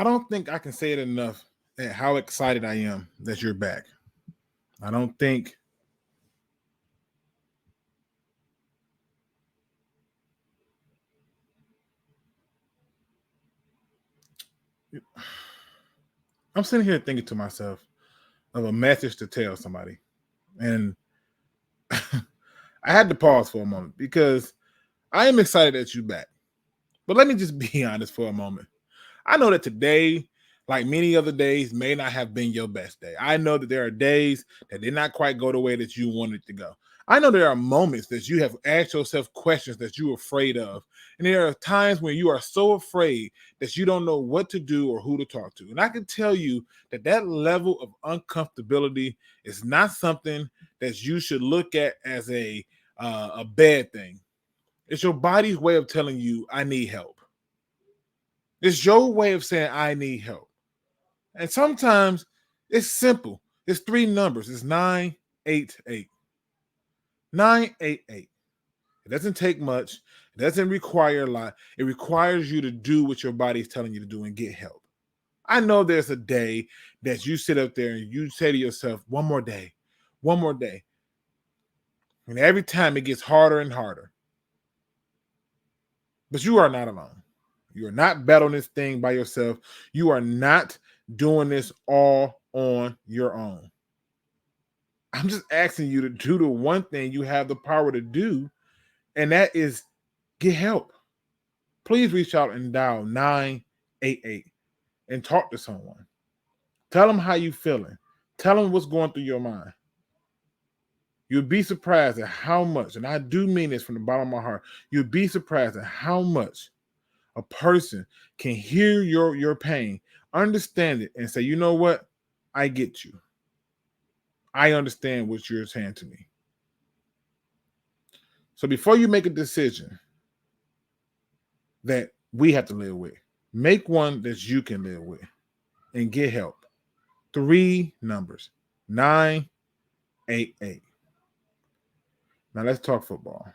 I don't think I can say it enough at how excited I am that you're back. I don't think I'm sitting here thinking to myself of a message to tell somebody. And I had to pause for a moment because I am excited that you're back. But let me just be honest for a moment. I know that today, like many other days, may not have been your best day. I know that there are days that did not quite go the way that you wanted to go. I know there are moments that you have asked yourself questions that you're afraid of. And there are times when you are so afraid that you don't know what to do or who to talk to. And I can tell you that that level of uncomfortability is not something that you should look at as a bad thing. It's your body's way of telling you, I need help. It's your way of saying, I need help. And sometimes it's simple. It's three numbers. It's 988. 988. It doesn't take much. It doesn't require a lot. It requires you to do what your body is telling you to do and get help. I know there's a day that you sit up there and you say to yourself, one more day, one more day. And every time it gets harder and harder. But you are not alone. You are not battling this thing by yourself. You are not doing this all on your own. I'm just asking you to do the one thing you have the power to do, and that is get help. Please reach out and dial 988 and talk to someone. Tell them how you feeling. Tell them what's going through your mind. You'd be surprised at how much, and I do mean this from the bottom of my heart, you'd be surprised at how much a person can hear your pain, understand it, and say, you know what? I get you. I understand what you're saying to me. So before you make a decision that we have to live with, make one that you can live with and get help. Three numbers, 988. Now let's talk football.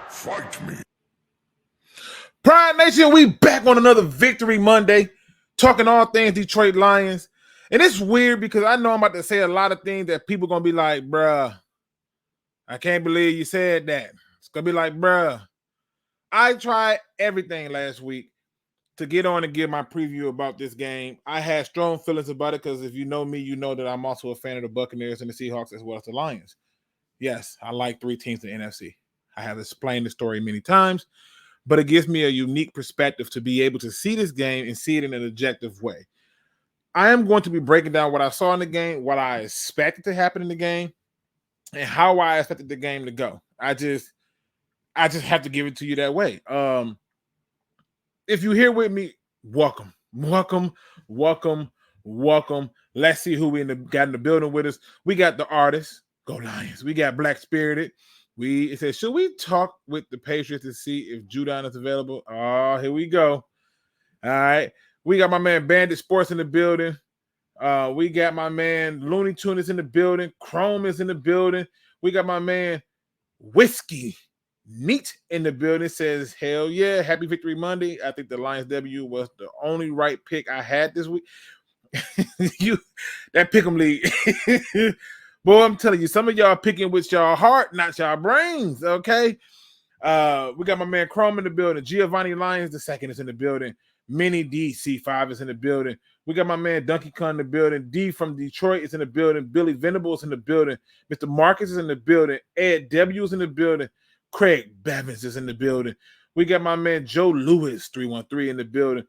Fight me. Pride Nation, we back on another Victory Monday, talking all things Detroit Lions. And it's weird because I know I'm about to say a lot of things that people going to be like, bruh, I can't believe you said that. It's going to be like, bruh, I tried everything last week to get on and give my preview about this game. I had strong feelings about it because if you know me, you know that I'm also a fan of the Buccaneers and the Seahawks as well as the Lions. Yes, I like three teams in the NFC. I have explained the story many times, but it gives me a unique perspective to be able to see this game and see it in an objective way. I am going to be breaking down what I saw in the game, what I expected to happen in the game, and how I expected the game to go. I just have to give it to you that way. If you're here with me, welcome. Let's see who got in the building with us. We got the artist, Go Lions. We got Black Spirited. It says, should we talk with the Patriots to see if Judon is available? Oh, here we go. All right. We got my man Bandit Sports in the building. We got my man Looney Tune is in the building. Chrome is in the building. We got my man Whiskey Neat in the building. Says, hell yeah, happy Victory Monday. I think the Lions W was the only right pick I had this week. That Pick'em League. Boy, I'm telling you, some of y'all picking with y'all heart, not y'all brains, okay? We got my man Chrome in the building. Giovanni Lyons the second is in the building. Mini DC5 is in the building. We got my man Donkey Kong in the building. D from Detroit is in the building. Billy Venables in the building. Mr. Marcus is in the building. Ed W is in the building. Craig Bevins is in the building. We got my man Joe Lewis 313 in the building.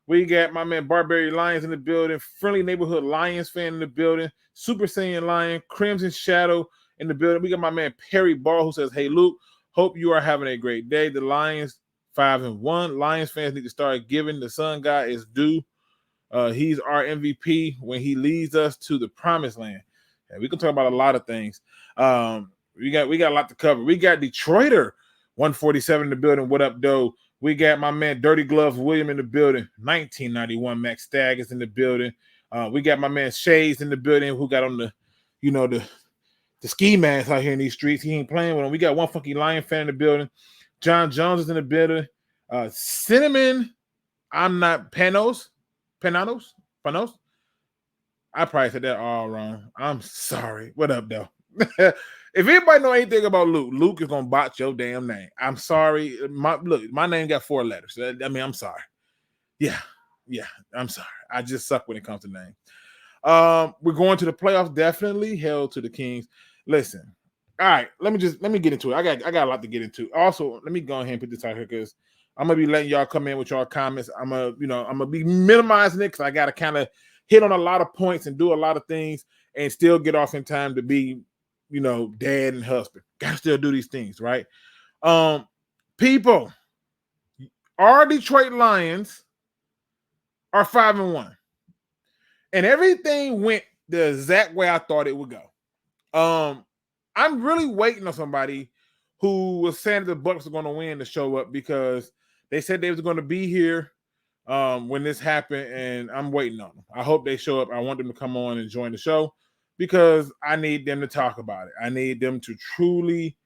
We got my man Barbary Lions in the building. Friendly Neighborhood Lions fan in the building. Super Saiyan Lion. Crimson Shadow in the building. We got my man Perry Ball who says, "Hey Luke, hope you are having a great day." The Lions 5-1. Lions fans need to start giving the Sun God his due. He's our MVP when he leads us to the promised land. And we can talk about a lot of things. We got a lot to cover. We got Detroiter 147 in the building. What up, though? We got my man Dirty Gloves William in the building. 1991 Max Stagg is in the building. We got my man Shades in the building who got on the ski mask out here in these streets. He ain't playing with them. We got One Funky Lion fan in the building. John Jones is in the building. Cinnamon, I'm not Pananos. I probably said that all wrong. I'm sorry. What up, though? If anybody know anything about Luke is gonna botch your damn name. I'm sorry. My name got 4 letters. I mean, I'm sorry. Yeah, I'm sorry. I just suck when it comes to names. We're going to the playoffs. Definitely. Hell to the Kings. Listen. All right, let me get into it. I got a lot to get into. Also, let me go ahead and put this out here because I'm gonna be letting y'all come in with y'all comments. I'm gonna be minimizing it because I gotta kind of hit on a lot of points and do a lot of things and still get off in time to be, dad and husband. Gotta still do these things, right? People, our Detroit Lions are 5-1, and everything went the exact way I thought it would go. I'm really waiting on somebody who was saying the Bucks are going to win to show up because they said they was going to be here when this happened, and I'm waiting on them. I hope they show up. I want them to come on and join the show because I need them to talk about it. I need them to truly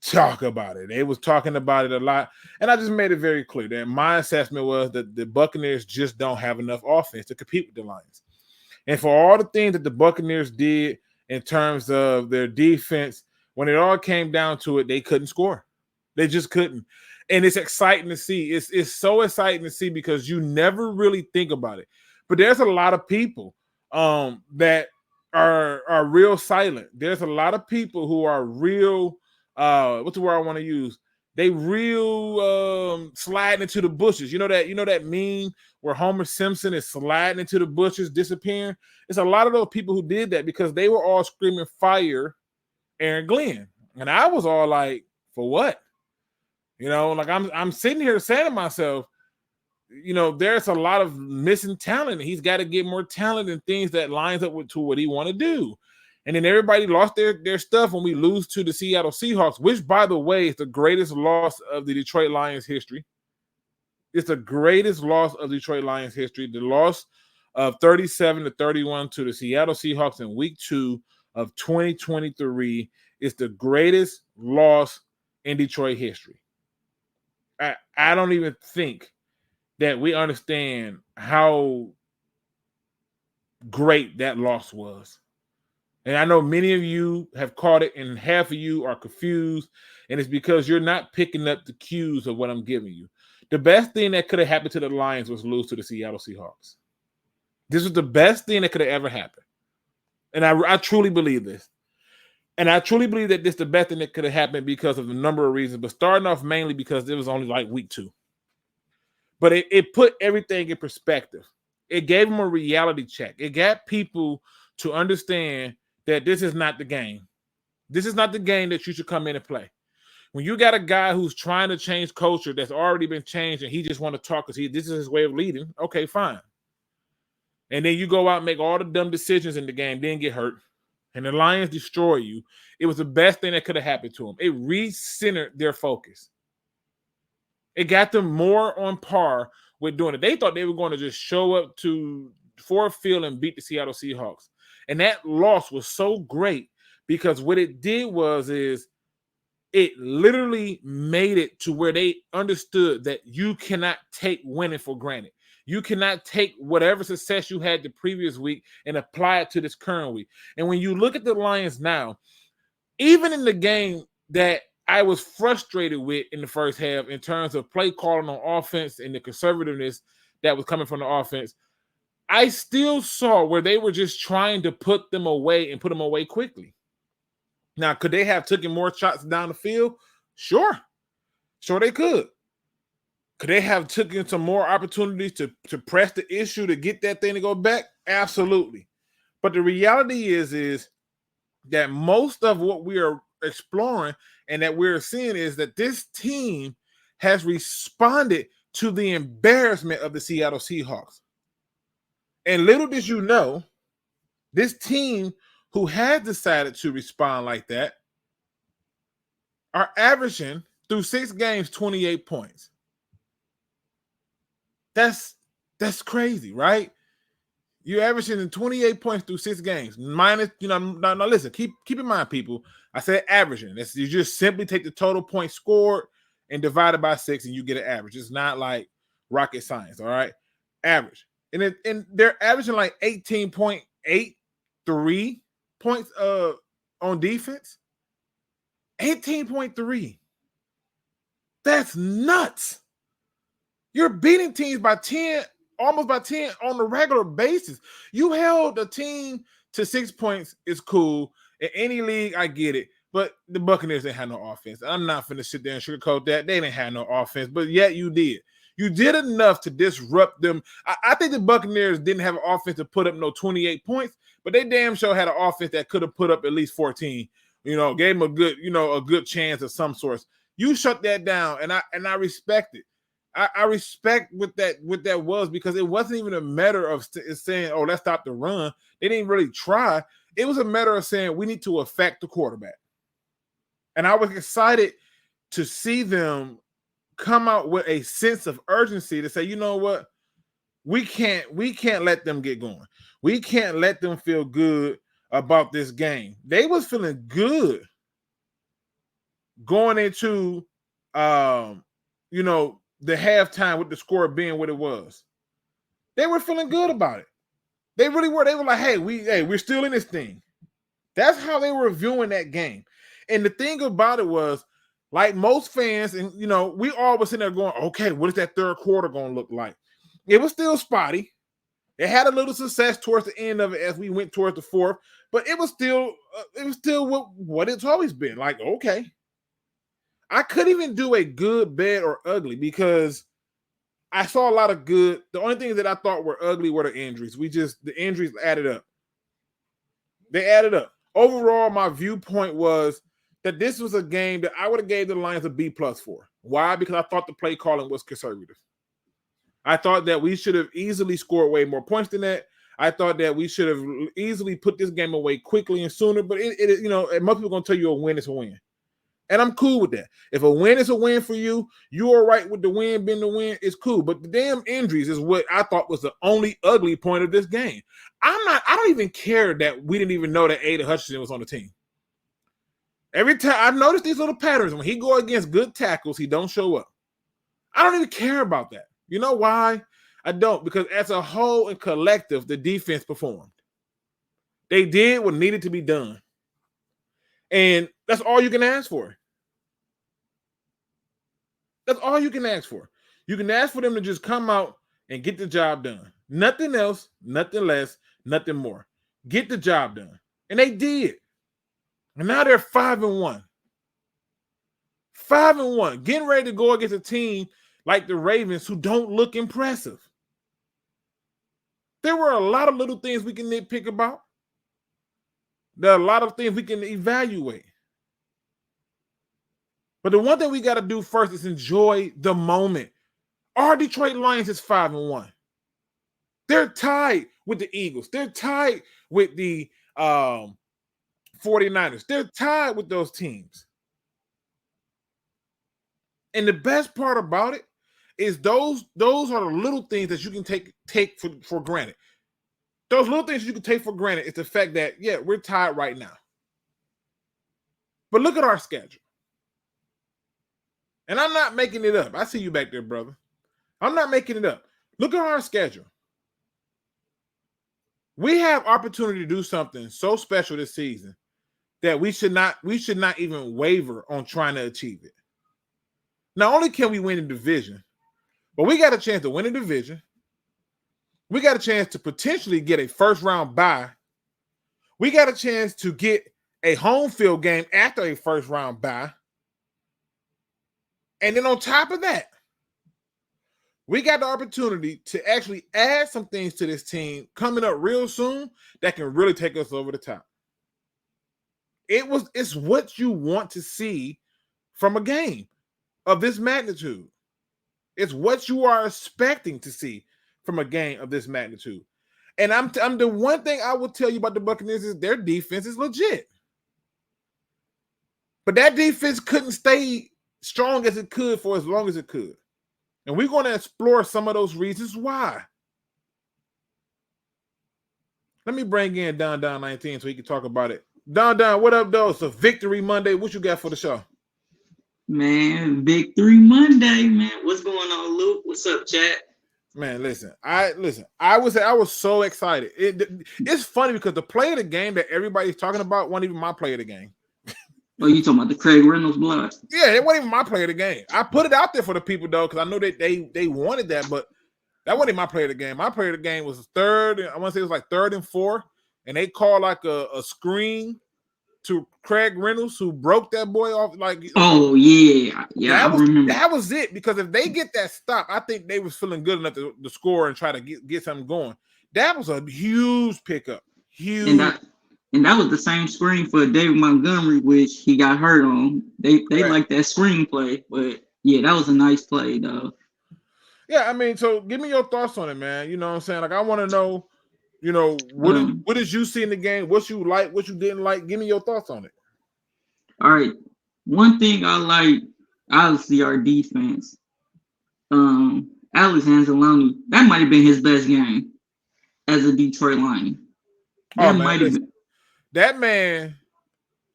talk about it. They was talking about it a lot, and I just made it very clear that my assessment was that the Buccaneers just don't have enough offense to compete with the Lions. And for all the things that the Buccaneers did in terms of their defense, when it all came down to it, they couldn't score. They just couldn't. And it's exciting to see. It's so exciting to see because you never really think about it. But there's a lot of people that are real silent. There's a lot of people who are real, what's the word I want to use? They real sliding into the bushes. You know that meme where Homer Simpson is sliding into the bushes, disappearing? It's a lot of those people who did that because they were all screaming fire Aaron Glenn. And I was all like, for what? Like I'm sitting here saying to myself, there's a lot of missing talent. He's got to get more talent and things that lines up to what he want to do. And then everybody lost their stuff when we lose to the Seattle Seahawks, which, by the way, is the greatest loss of the Detroit Lions history. It's the greatest loss of Detroit Lions history. The loss of 37-31 to the Seattle Seahawks in week 2 of 2023 is the greatest loss in Detroit history. I don't even think that we understand how great that loss was. And I know many of you have caught it and half of you are confused, and it's because you're not picking up the cues of what I'm giving you. The best thing that could have happened to the Lions was lose to the Seattle Seahawks. This was the best thing that could have ever happened. And I truly believe this. And I truly believe that this is the best thing that could have happened because of a number of reasons, but starting off mainly because it was only like week 2. But it put everything in perspective. It gave them a reality check. It got people to understand that this is not the game. This is not the game that you should come in and play. When you got a guy who's trying to change culture that's already been changed and he just want to talk because this is his way of leading, okay, fine. And then you go out and make all the dumb decisions in the game, then get hurt, and the Lions destroy you. It was the best thing that could have happened to them. It re-centered their focus. It got them more on par with doing it. They thought they were going to just show up to Ford Field and beat the Seattle Seahawks. And that loss was so great because what it did is it literally made it to where they understood that you cannot take winning for granted. You cannot take whatever success you had the previous week and apply it to this current week. And when you look at the Lions now, even in the game that I was frustrated with in the first half in terms of play calling on offense and the conservativeness that was coming from the offense. I still saw where they were just trying to put them away and put them away quickly. Now, could they have taken more shots down the field? Sure. Sure they could. Could they have taken some more opportunities to press the issue to get that thing to go back? Absolutely. But the reality is that most of what we are exploring and that we're seeing is that this team has responded to the embarrassment of the Seattle Seahawks. And little did you know, this team who had decided to respond like that are averaging through 6 games 28 points. That's crazy, right? You're averaging 28 points through 6 games. Minus, now listen, keep in mind, people. I said averaging. You just simply take the total points scored and divide it by 6, and you get an average. It's not like rocket science, all right? Average. And they're averaging like 18.83 points on defense. 18.3. That's nuts. You're beating teams by 10, almost by 10 on a regular basis. You held a team to 6 points. It's cool. In any league, I get it. But the Buccaneers didn't have no offense. I'm not finna sit there and sugarcoat that. They didn't have no offense, but yet you did. You did enough to disrupt them. I think the Buccaneers didn't have an offense to put up no 28 points, but they damn sure had an offense that could have put up at least 14. Gave them a good chance of some sorts. You shut that down, and I respect it. I respect what that was, because it wasn't even a matter of saying, oh, let's stop the run. They didn't really try. It was a matter of saying we need to affect the quarterback. And I was excited to see them come out with a sense of urgency to say, you know what? We can't let them get going. We can't let them feel good about this game. They was feeling good going into the halftime with the score being what it was. They were feeling good about it. They really were. They were like, hey, we're still in this thing. That's how they were viewing that game. And the thing about it was, like most fans, and we all were sitting there going, okay, what is that third quarter going to look like? It was still spotty. It had a little success towards the end of it as we went towards the fourth, but it was still what it's always been. Like, okay. I couldn't even do a good, bad, or ugly, because I saw a lot of good. The only things that I thought were ugly were the injuries. The injuries added up. They added up. Overall, my viewpoint was that this was a game that I would have gave the Lions a B+ for. Why? Because I thought the play calling was conservative. I thought that we should have easily scored way more points than that. I thought that we should have easily put this game away quickly and sooner. But most people are going to tell you a win is a win. And I'm cool with that. If a win is a win for you, you're all right with the win being the win, it's cool. But the damn injuries is what I thought was the only ugly point of this game. I don't even care that we didn't even know that Aiden Hutchinson was on the team. Every time I've noticed these little patterns. When he go against good tackles, he don't show up. I don't even care about that. You know why? I don't, because as a whole and collective, the defense performed. They did what needed to be done. And that's all you can ask for. That's all you can ask for. You can ask for them to just come out and get the job done. Nothing else, nothing less, nothing more. Get the job done. And they did. And now they're 5-1. 5-1. Getting ready to go against a team like the Ravens who don't look impressive. There were a lot of little things we can nitpick about. There are a lot of things we can evaluate. But the one thing we got to do first is enjoy the moment. Our Detroit Lions is 5-1. They're tied with the Eagles. They're tied with the 49ers. They're tied with those teams. And the best part about it is those are the little things that you can take for granted. Those little things you can take for granted is the fact that, yeah, we're tied right now. But look at our schedule. And I'm not making it up. I see you back there, brother. I'm not making it up. Look at our schedule. We have opportunity to do something so special this season that we should not even waver on trying to achieve it. Not only can we win the division, but we got a chance to win the division. We got a chance to potentially get a first round bye. We got a chance to get a home field game after a first round bye. And then on top of that, we got the opportunity to actually add some things to this team coming up real soon that can really take us over the top. It's what you want to see from a game of this magnitude. It's what you are expecting to see from a game of this magnitude. And I'm the one thing I will tell you about the Buccaneers is their defense is legit. But that defense couldn't stay strong as it could for as long as it could. And we're going to explore some of those reasons why. Let me bring in Don 19 so he can talk about it. Don, what up, though? It's a Victory Monday. What you got for the show? Man, Victory Monday, man. What's going on, Luke? What's up, chat? Man, listen. I was so excited. It's funny because the play of the game that everybody's talking about wasn't even my play of the game. Oh, you talking about the Craig Reynolds block? Yeah, it wasn't even my play of the game. I put it out there for the people though, because I know that they wanted that, but that wasn't my play of the game. My play of the game was third. I want to say it was like 3rd and 4, and they called like a screen to Craig Reynolds, who broke that boy off. Like, oh yeah, I remember. That was it. Because if they get that stop, I think they was feeling good enough to score and try to get something going. That was a huge pickup. Huge. And that was the same screen for David Montgomery, which he got hurt on. They like that screen play, but yeah, that was a nice play, though. Yeah, I mean, so give me your thoughts on it, man. You know what I'm saying? Like, I want to know, what did you see in the game? What you like, what you didn't like? Give me your thoughts on it. All right. One thing I like, obviously, our defense. Alex Anzalone, that might have been his best game as a Detroit Lion. That might have been. That man,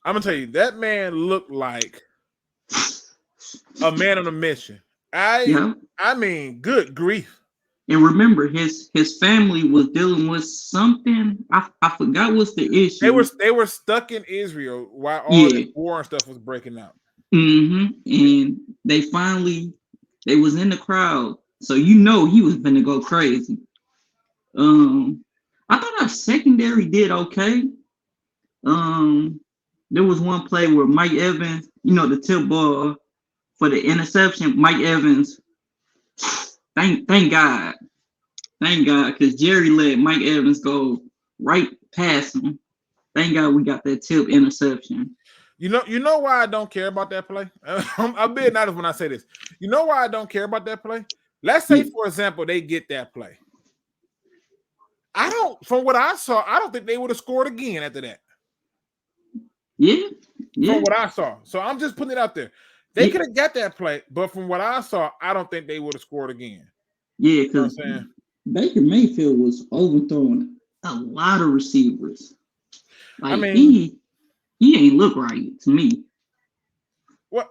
I'm gonna tell you, that man looked like a man on a mission. I mean, good grief. And remember, his family was dealing with something. I forgot what's the issue. They were stuck in Israel while all the war and stuff was breaking out. And they was in the crowd, so he was gonna go crazy. I thought our secondary did okay. There was one play where Mike Evans, the tip ball for the interception. Mike Evans, thank God, because Jerry let Mike Evans go right past him. Thank God we got that tip interception. You know why I don't care about that play? I'm being honest when I say this. You know why I don't care about that play? Let's say, for example, they get that play. From what I saw, I don't think they would have scored again after that. Yeah. From what I saw. So I'm just putting it out there. They could have got that play, but from what I saw, I don't think they would have scored again. Yeah, because Baker Mayfield was overthrowing a lot of receivers. Like, I mean, he ain't look right to me. Well,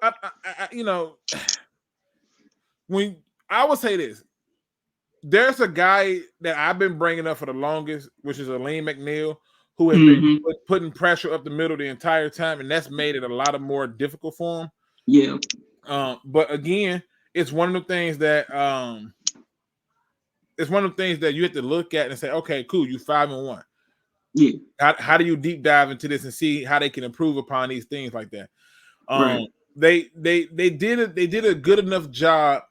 when I would say this, there's a guy that I've been bringing up for the longest, which is Aleem McNeil, who has been putting pressure up the middle the entire time, and that's made it a lot more difficult for him. Yeah. But again, it's one of the things that you have to look at and say, okay, cool, you 5-1. Yeah. How do you deep dive into this and see how they can improve upon these things like that? Right. They did a good enough job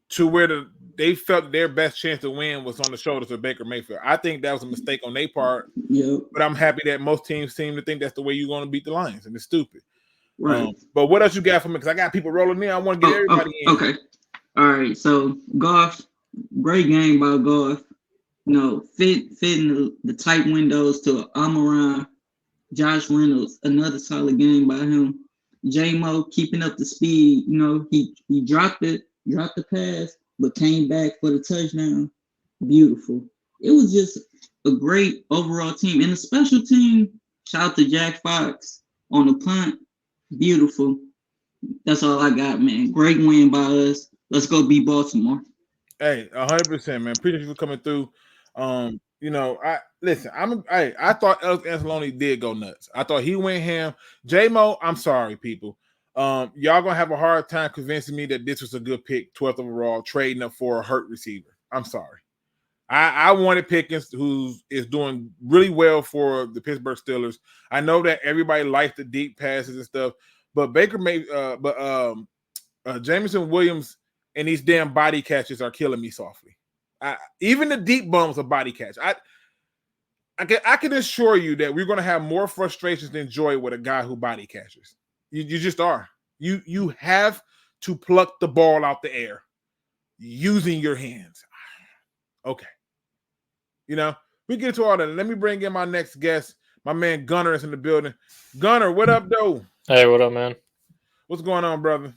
to where they felt their best chance to win was on the shoulders of Baker Mayfield. I think that was a mistake on their part. Yeah. But I'm happy that most teams seem to think that's the way you're going to beat the Lions, and it's stupid. Right. But what else you got for me? Because I got people rolling in. I want to get everybody in. Okay. All right. So Goff, great game by Goff. Fitting the tight windows to Amon-Ra, Josh Reynolds, another solid game by him. J-Mo keeping up the speed. He dropped the pass, but came back for the touchdown. Beautiful. It was just a great overall team. And the special team, shout out to Jack Fox on the punt. Beautiful. That's all I got, man. Great win by us. Let's go beat Baltimore. Hey, 100%, man. Appreciate you for coming through. I thought Alex Anzalone did go nuts. I thought he went ham. J-Mo, I'm sorry, people. Y'all gonna have a hard time convincing me that this was a good pick, 12th overall, trading up for a hurt receiver. I'm sorry. I wanted Pickens, who is doing really well for the Pittsburgh Steelers. I know that everybody likes the deep passes and stuff, but Jameson Williams and these damn body catches are killing me softly. Even the deep bombs are body catch. I can assure you that we're going to have more frustrations than joy with a guy who body catches. You just are. You have to pluck the ball out the air using your hands. Okay. We get to all that. Let me bring in my next guest. My man Gunner is in the building. Gunner, what up, though? Hey, what up, man? What's going on, brother?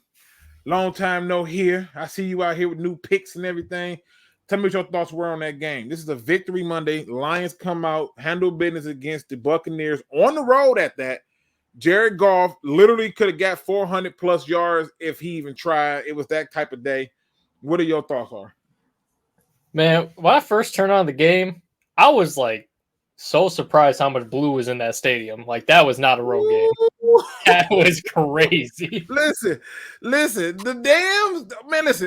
Long time no here. I see you out here with new picks and everything. Tell me what your thoughts were on that game. This is a victory Monday. Lions come out, handle business against the Buccaneers on the road at that. Jared Goff literally could have got 400 plus yards if he even tried. It was that type of day. What are your thoughts are? Man, when I first turned on the game, I was like so surprised how much blue was in that stadium. Like that was not a road game. That was crazy. Listen,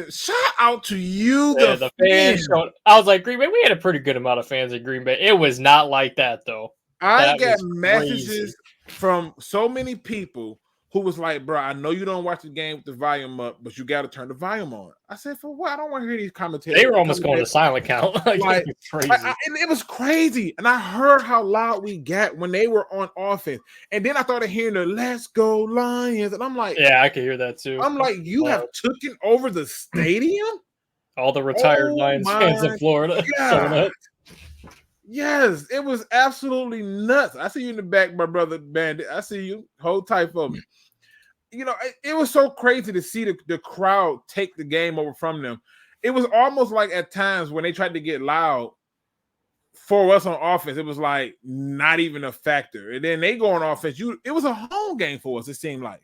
shout out to you, the fans. I was like, Green Bay, we had a pretty good amount of fans in Green Bay. It was not like that, though. I got messages from so many people who was like, bro, I know you don't watch the game with the volume up, but you got to turn the volume on. I said, for what? I don't want to hear these commentators. They were almost going to silent count. It was crazy. It was crazy. And I heard how loud we got when they were on offense. And then I started hearing the "Let's Go Lions." And I'm like, yeah, I could hear that too. I'm like, you have taken over the stadium? All the retired Lions fans in Florida. Yes, it was absolutely nuts. I see you in the back, my brother Bandit. I see you. Hold tight for me. It was so crazy to see the crowd take the game over from them. It was almost like at times when they tried to get loud for us on offense, it was like not even a factor. And then they go on offense. It was a home game for us, it seemed like.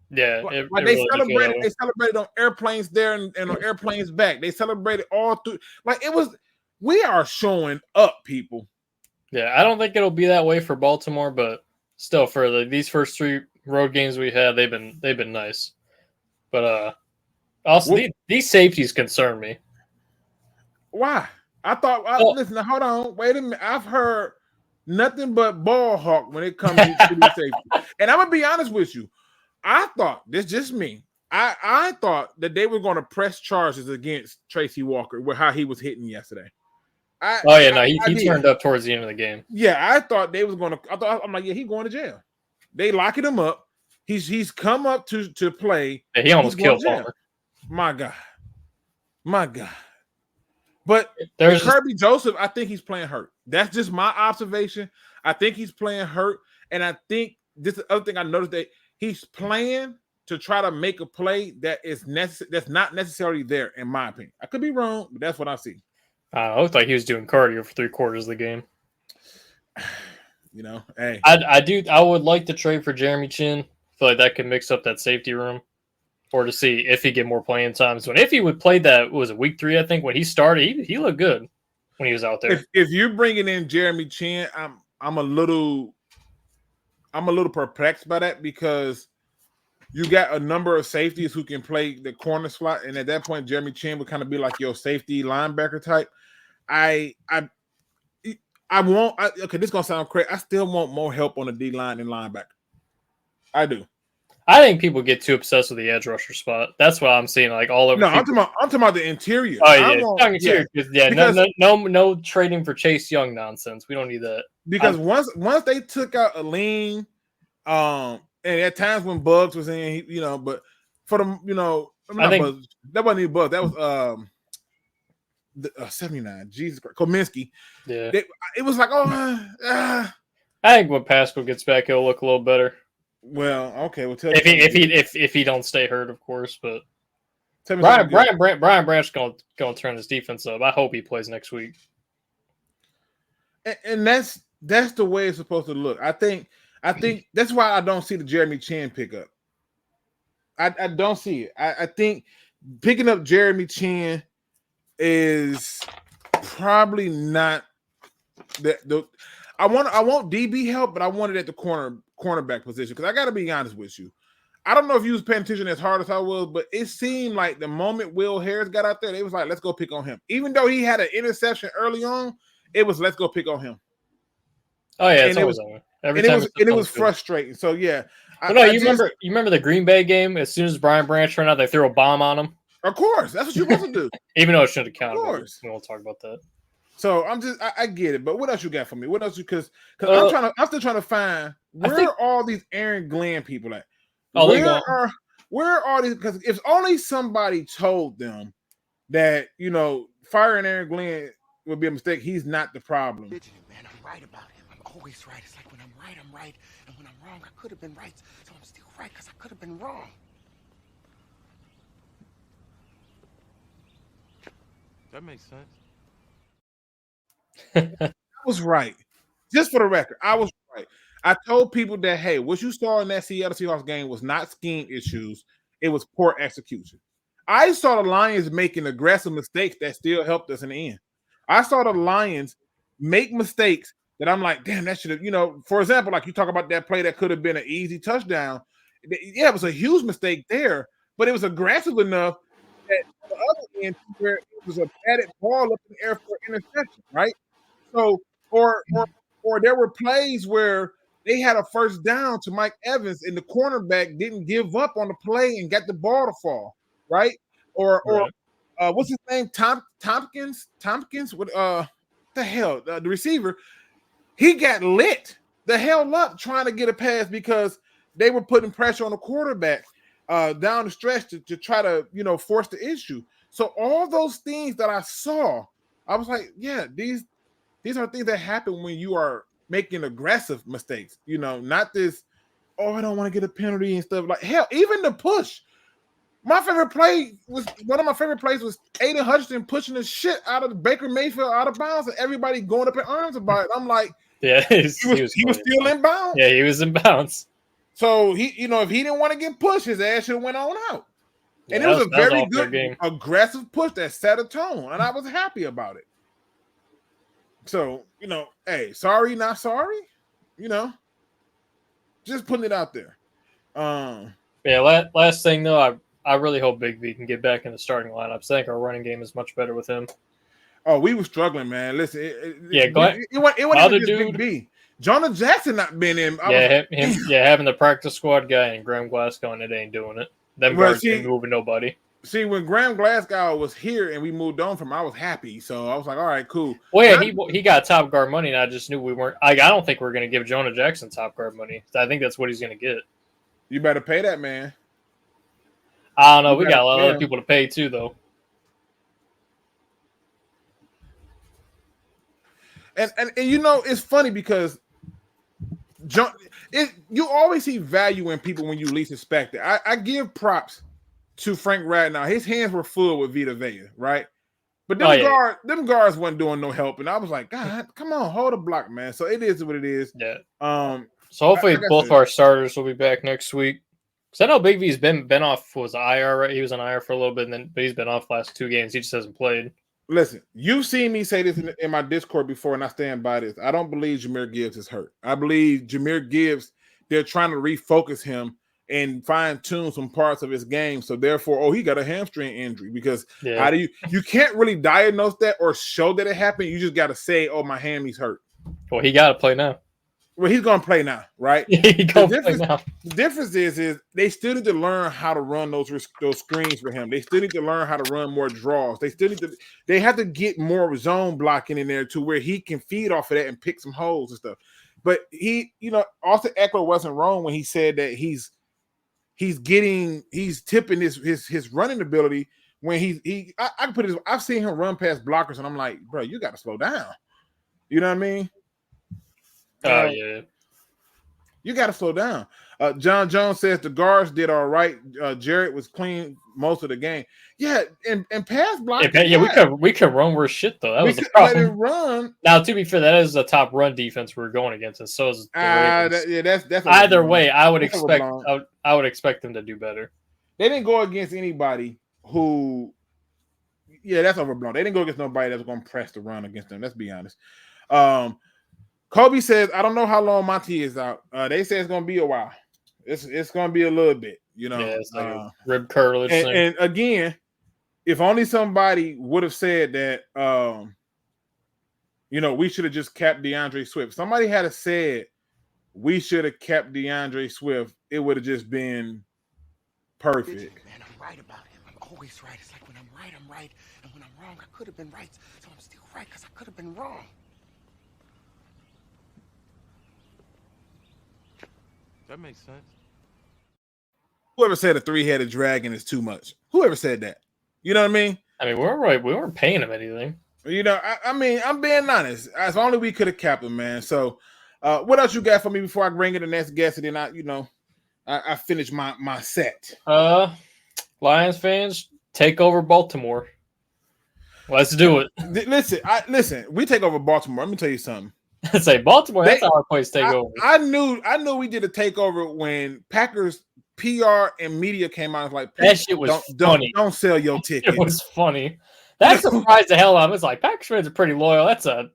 Yeah. They celebrated on airplanes there and on airplanes back. They celebrated all through. Like it was. We are showing up, people. Yeah, I don't think it'll be that way for Baltimore, but still, for these first 3 road games we had, they've been nice. But also these safeties concern me. Why? I thought. Listen, hold on, wait a minute. I've heard nothing but ball hawk when it comes to the safety. And I'm gonna be honest with you. I thought this just me. I thought that they were going to press charges against Tracy Walker with how he was hitting yesterday. He turned up towards the end of the game. Yeah, I thought they was going to. I'm like, yeah, he's going to jail. They locking him up. He's come up to play. Yeah, he almost killed Palmer. My God. But Kirby Joseph, I think he's playing hurt. That's just my observation. I think he's playing hurt, and I think this is the other thing I noticed, that he's playing to try to make a play that is that's not necessarily there, in my opinion. I could be wrong, but that's what I see. It looked like he was doing cardio for 3/4 of the game. Hey, I would like to trade for Jeremy Chin. I feel like that could mix up that safety room, or to see if he get more playing time. So if he would play that, was it week 3? I think when he started, he looked good when he was out there. If you're bringing in Jeremy Chin, I'm a little perplexed by that, because you got a number of safeties who can play the corner slot, and at that point, Jeremy Chin would kind of be like your safety linebacker type. Okay, this is gonna sound crazy. I still want more help on the D line and linebacker. I do. I think people get too obsessed with the edge rusher spot. That's what I'm seeing, like all over. No, I'm talking about the interior. No trading for Chase Young nonsense. We don't need that. Because once they took out Aline, and at times when Bugs was in, but for the, I think that wasn't even Bugs. That was 79. Jesus Christ, Kominski. Yeah, it was like, I think when Pascal gets back, he'll look a little better. Well, okay. Well, if he don't stay hurt, of course. But Brian Branch gonna turn his defense up. I hope he plays next week. And that's the way it's supposed to look. I think that's why I don't see the Jeremy Chin pickup. I don't see it. I think picking up Jeremy Chin is probably not I want DB help, but I want it at the cornerback position because I got to be honest with you. I don't know if you was paying attention as hard as I was, but it seemed like the moment Will Harris got out there, they was like, let's go pick on him. Even though he had an interception early on, it was let's go pick on him. Oh yeah, and it was frustrating. So yeah. You remember the Green Bay game? As soon as Brian Branch ran out, they threw a bomb on him. Of course, that's what you're supposed to do. Even though it shouldn't have counted. Of course. We won't talk about that. So I get it, but what else you got for me? What else? Because I'm still trying to find where are all these Aaron Glenn people at? Where are these? Because if only somebody told them that firing Aaron Glenn would be a mistake. He's not the problem. Man, I'm right about him. I'm always right. It's like when I'm right, and when I'm wrong, I could have been right. So I'm still right because I could have been wrong. That makes sense. I was right. Just for the record, I was right. I told people that, hey, what you saw in that Seattle Seahawks game was not scheme issues. It was poor execution. I saw the Lions making aggressive mistakes that still helped us in the end. I saw the Lions make mistakes that I'm like, damn, that should have, for example, like you talk about that play that could have been an easy touchdown. Yeah, it was a huge mistake there, but it was aggressive enough that on the other end where it was a batted ball up in the air for interception, right? So, or there were plays where they had a first down to Mike Evans and the cornerback didn't give up on the play and got the ball to fall, right? Or what's his name? Tompkins? What the hell? The receiver, he got lit the hell up trying to get a pass because they were putting pressure on the quarterback down the stretch to try to force the issue. So all those things that I saw, I was like, yeah, these are things that happen when you are making aggressive mistakes. Not this, I don't want to get a penalty and stuff. Like hell, even the push. One of my favorite plays was Aiden Hutchinson pushing the shit out of Baker Mayfield out of bounds and everybody going up in arms about it. I'm like, yeah, he was still in bounds. Yeah, he was in bounds. So he, if he didn't want to get pushed, his ass should have went on out. And it was a very good aggressive push that set a tone, and I was happy about it. So, hey, sorry, not sorry, just putting it out there. Yeah, last thing though, I really hope Big V can get back in the starting lineups. I think our running game is much better with him. Oh, we were struggling, man. Listen, it wasn't just Big V. Jonah Jackson not been in. Having the practice squad guy and Graham Glasgow, and it ain't doing it. Them guards ain't moving nobody. See, when Graham Glasgow was here and we moved on from him, I was happy. So I was like, all right, cool. Well, yeah, he got top guard money, and I just knew we weren't. I don't think we're going to give Jonah Jackson top guard money. I think that's what he's going to get. You better pay that man. I don't know. We got a lot of other people to pay too, though. And it's funny because you always see value in people when you least expect it. I give props to Frank Ragnow. His hands were full with Vita Vea, right? But them guards wasn't doing no help, and I was like, God, come on, hold the block, man. So it is what it is. Yeah. So hopefully both our starters will be back next week. Because I know Big V's been off. Was IR, right? He was on IR for a little bit, but he's been off last 2 games. He just hasn't played. Listen, you've seen me say this in my Discord before, and I stand by this. I don't believe Jahmyr Gibbs is hurt. I believe Jahmyr Gibbs, they're trying to refocus him and fine-tune some parts of his game. So therefore, he got a hamstring injury because how do you can't really diagnose that or show that it happened. You just got to say, my hammies hurt. Well, he got to play now. Well, he's going to play now, right? The difference is they still need to learn how to run those screens for him. They still need to learn how to run more draws. They have to get more zone blocking in there to where he can feed off of that and pick some holes and stuff. But Austin Eckler wasn't wrong when he said that he's tipping his running ability when I can put it. I've seen him run past blockers and I'm like, bro, you got to slow down. You know what I mean? Oh yeah. You got to slow down. John Jones says the guards did all right. Jarrett was clean most of the game. Yeah, and pass blocking. We could run worse shit though. That was the problem. Let it run. Now, to be fair, that is the top run defense we're going against, and so is the Ravens. That's either way. I would expect them to do better. They didn't go against anybody who. Yeah, that's overblown. They didn't go against nobody that was going to press the run against them. Let's be honest. Kobe says, I don't know how long Monty is out. They say it's gonna be a while. It's gonna be a little bit, you know. Yeah, it's like a rib cartilage thing. And again, if only somebody would have said that, you know, we should have just kept DeAndre Swift. Somebody had said we should have kept DeAndre Swift. It would have just been perfect. Man, I'm right about him. I'm always right. It's like when I'm right, I'm right. And when I'm wrong, I could have been right. So I'm still right because I could have been wrong. That makes sense. Whoever said a three-headed dragon is too much? Whoever said that? You know what I mean? I mean, we're right. We weren't paying him anything. You know, I mean, I'm being honest. If only we could have kept him, man. So, what else you got for me before I bring in the next guest? And then I finish my set. Lions fans, take over Baltimore. Let's do it. Listen. We take over Baltimore. Let me tell you something. Say Baltimore. That's our place to take over. I knew we did a takeover when Packers PR and media came out. Like that shit was funny. Don't sell your ticket. It was funny. That surprised the hell out of me. It's like Packers fans are pretty loyal. It's a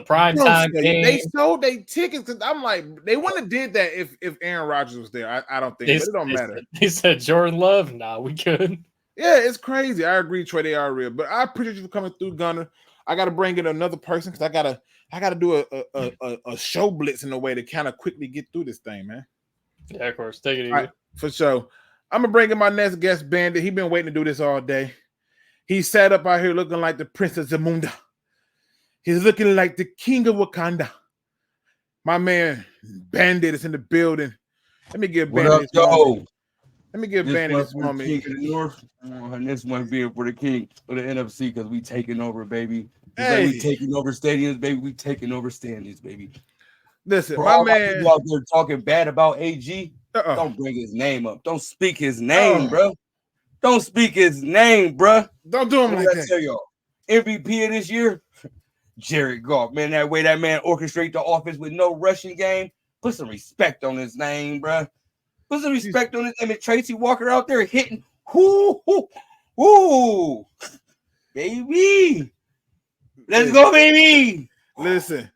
prime time game. They sold their tickets because I'm like, they wouldn't have did that if Aaron Rodgers was there. I don't think, but it don't matter. He said Jordan Love. Nah, we could. Yeah, it's crazy. I agree, Troy. They are real, but I appreciate you for coming through, Gunner. I got to bring in another person because I gotta do a show blitz in a way to kind of quickly get through this thing, man. Yeah, of course. Take it easy. Right, for sure. I'm gonna bring in my next guest, Bandit. He's been waiting to do this all day. He sat up out here looking like the Princess Zamunda. He's looking like the King of Wakanda. My man, Bandit, is in the building. Let me give Bandit his moment. Let me give Bandit his moment. King of the North, and this one being for the King of the NFC because we taking over, baby. Hey. Like we taking over stadiums, baby. We taking over standings, baby. Listen, for my all man people out there talking bad about AG. Don't bring his name up. Don't speak his name, bro. Don't speak his name, bro. Don't do him like that. Tell y'all, MVP of this year, Jared Goff. Man, that way that man orchestrate the offense with no rushing game. Put some respect on his name, bro. Put some respect on his name. And Tracy Walker out there hitting. Whoo, baby. Let's go, baby. Listen,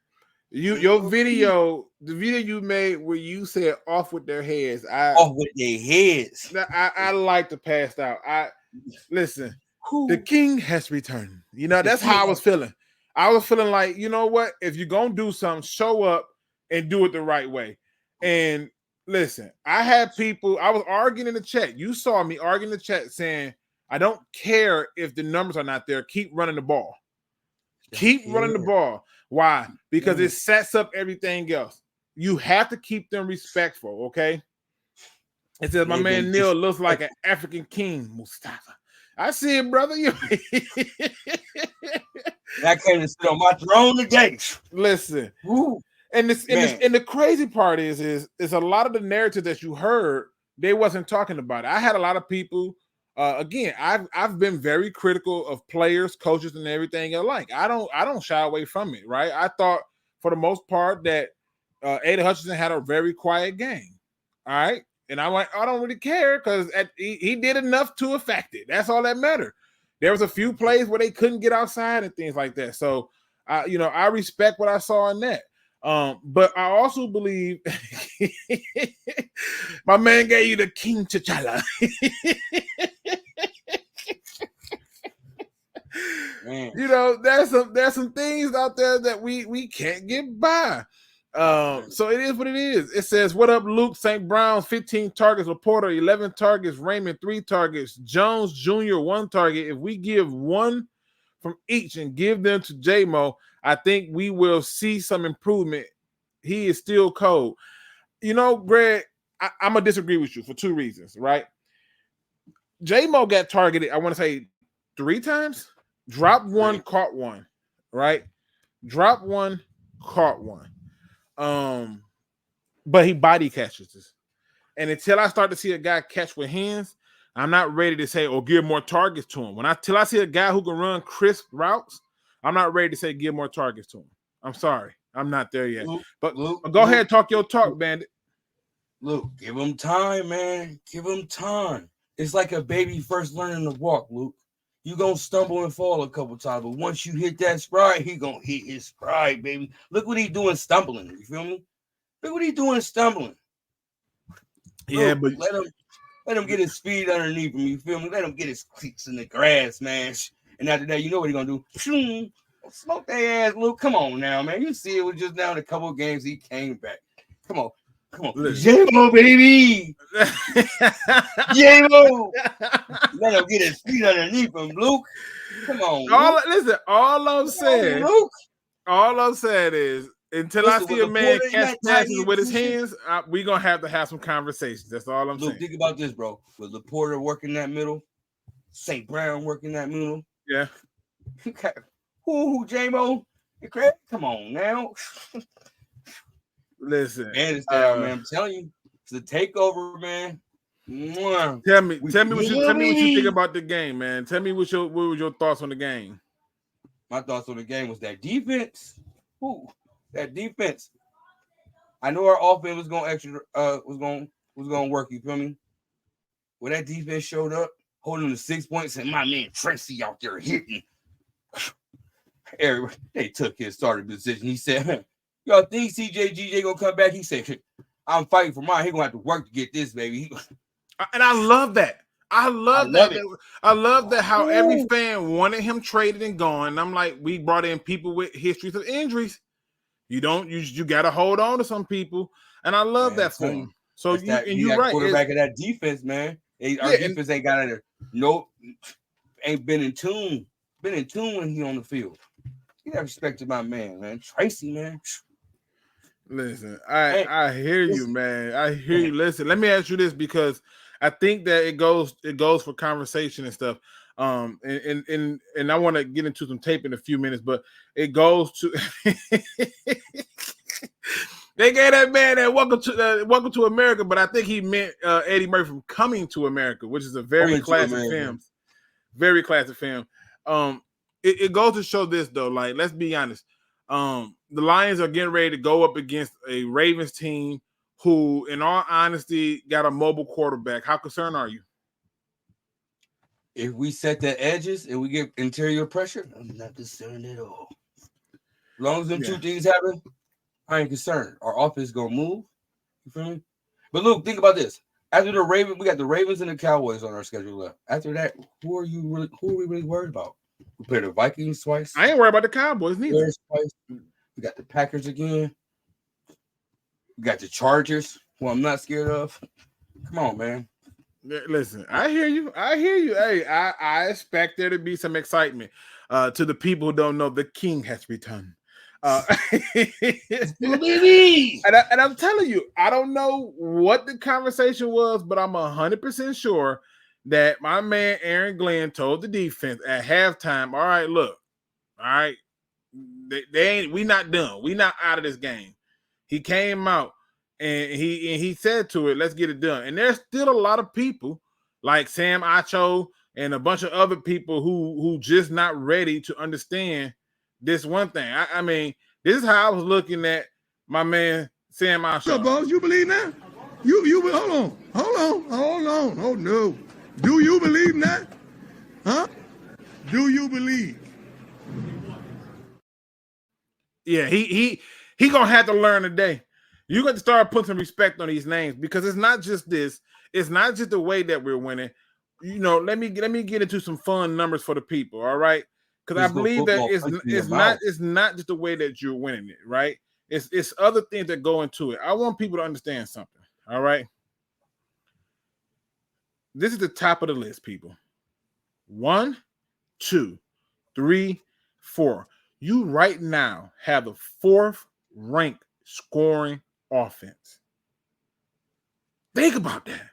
your video, the video you made where you said off with their heads. Off with their heads. I like to pass out. Listen, the king has returned. You know, that's how I was feeling. I was feeling like, you know what? If you're gonna do something, show up and do it the right way. And listen, I had people, I was arguing in the chat. You saw me arguing in the chat saying, I don't care if the numbers are not there, keep running the ball. Keep running the ball. Why? Because it sets up everything else. You have to keep them respectful, okay? It says, my man Neil looks like an African king, Mustafa. I see it, brother. I came to sit on my throne today. Listen. And the crazy part is a lot of the narrative that you heard, they wasn't talking about it. I had a lot of people. Again, I've been very critical of players, coaches, and everything alike. I don't shy away from it, right? I thought for the most part that Aiden Hutchinson had a very quiet game. All right. And I don't really care because he did enough to affect it. That's all that mattered. There was a few plays where they couldn't get outside and things like that. So I respect what I saw in that. But I also believe my man gave you the King T'Challa. You know, there's some things out there that we can't get by. So it is what it is. It says, what up, Luke? St. Brown, 15 targets. Laporta, 11 targets. Raymond, 3 targets. Jones Jr., 1 target. If we give one from each and give them to J-Mo, I think we will see some improvement. He is still cold. You know, Greg, I'm going to disagree with you for 2 reasons, right? J-Mo got targeted, I want to say 3 times. Dropped 1, caught 1, right? Dropped 1, caught 1. But he body catches this. And until I start to see a guy catch with hands, I'm not ready to say, give more targets to him. Till I see a guy who can run crisp routes, I'm not ready to say give more targets to him. I'm sorry. I'm not there yet. But go ahead, talk your talk, Bandit. Luke, give him time, man. Give him time. It's like a baby first learning to walk, Luke. You gonna stumble and fall a couple times, but once you hit that stride, he gonna hit his stride, baby. Look what he doing stumbling. You feel me? Look what he doing stumbling. Yeah, Look, but let him get his speed underneath him. You feel me? Let him get his cleats in the grass, man. And after that, you know what he gonna do? Smoke their ass, Luke. Come on now, man. You see it was just now in a couple of games he came back. Come on. J-Mo, baby. J-Mo. Let him get his feet underneath him, Luke. Come on. Listen, all I'm saying is until I see a man catch passes with his hands, we're gonna have to have some conversations. That's all I'm saying. Think about this, bro. With Laporta working that middle, St. Brown working that middle. Yeah. Who, J-Mo? Come on now. Listen, man, I'm telling you, it's a takeover, man. Tell me what you think about the game, man. Tell me what was your thoughts on the game. My thoughts on the game was that defense. That defense. I know our offense was going to work. You feel me? When that defense showed up, holding the 6 points, and my man Tracy out there hitting. They took his starting position. He said, y'all think CJ gonna come back? He said, I'm fighting for mine. He gonna have to work to get this, baby. And I love that. I love that how every fan wanted him traded and gone. And I'm like, we brought in people with histories of injuries. You gotta hold on to some people. And I love that for him. So you're right. Quarterback of that defense, man. Our defense ain't got it. Ain't been in tune. Been in tune when he on the field. You got respect to my man. Tracy, man. Listen, I hear you, man. I hear you. Listen, let me ask you this because I think that it goes for conversation and stuff. And I want to get into some tape in a few minutes, but it goes to they gave that man that welcome to America, but I think he meant Eddie Murphy from Coming to America, which is a very classic film. Very classic film. It goes to show this though. Like, let's be honest. The Lions are getting ready to go up against a Ravens team who, in all honesty, got a mobile quarterback. How concerned are you? If we set the edges and we get interior pressure, I'm not concerned at all. As long as them two things happen, I ain't concerned. Our offense gonna move. You feel me? But look, think about this. After the Ravens, we got the Ravens and the Cowboys on our schedule left. After that, who are we really worried about? We play the Vikings twice. I ain't worried about the Cowboys neither. We got the Packers again. We got the Chargers, who I'm not scared of. Come on, man. Listen, I hear you. Hey, I expect there to be some excitement. To the people who don't know, the King has returned. And I'm telling you, I don't know what the conversation was, but I'm 100% sure that my man Aaron Glenn told the defense at halftime, all right, look, all right, we not done. We not out of this game. He came out and he said to it, let's get it done. And there's still a lot of people like Sam Acho and a bunch of other people who just not ready to understand this one thing. I mean, this is how I was looking at my man Sam Acho. So, boss, you believe that? You hold on. Oh no. Do you believe that? Huh? Do you believe? Yeah, he gonna have to learn today. You got to start putting some respect on these names because it's not just this. It's not just the way that we're winning. You know, let me get into some fun numbers for the people. All right, because I believe that it's not just the way that you're winning it. Right? It's other things that go into it. I want people to understand something. All right. This is the top of the list, people. 1, 2, 3, 4. You right now have the 4th ranked scoring offense. Think about that.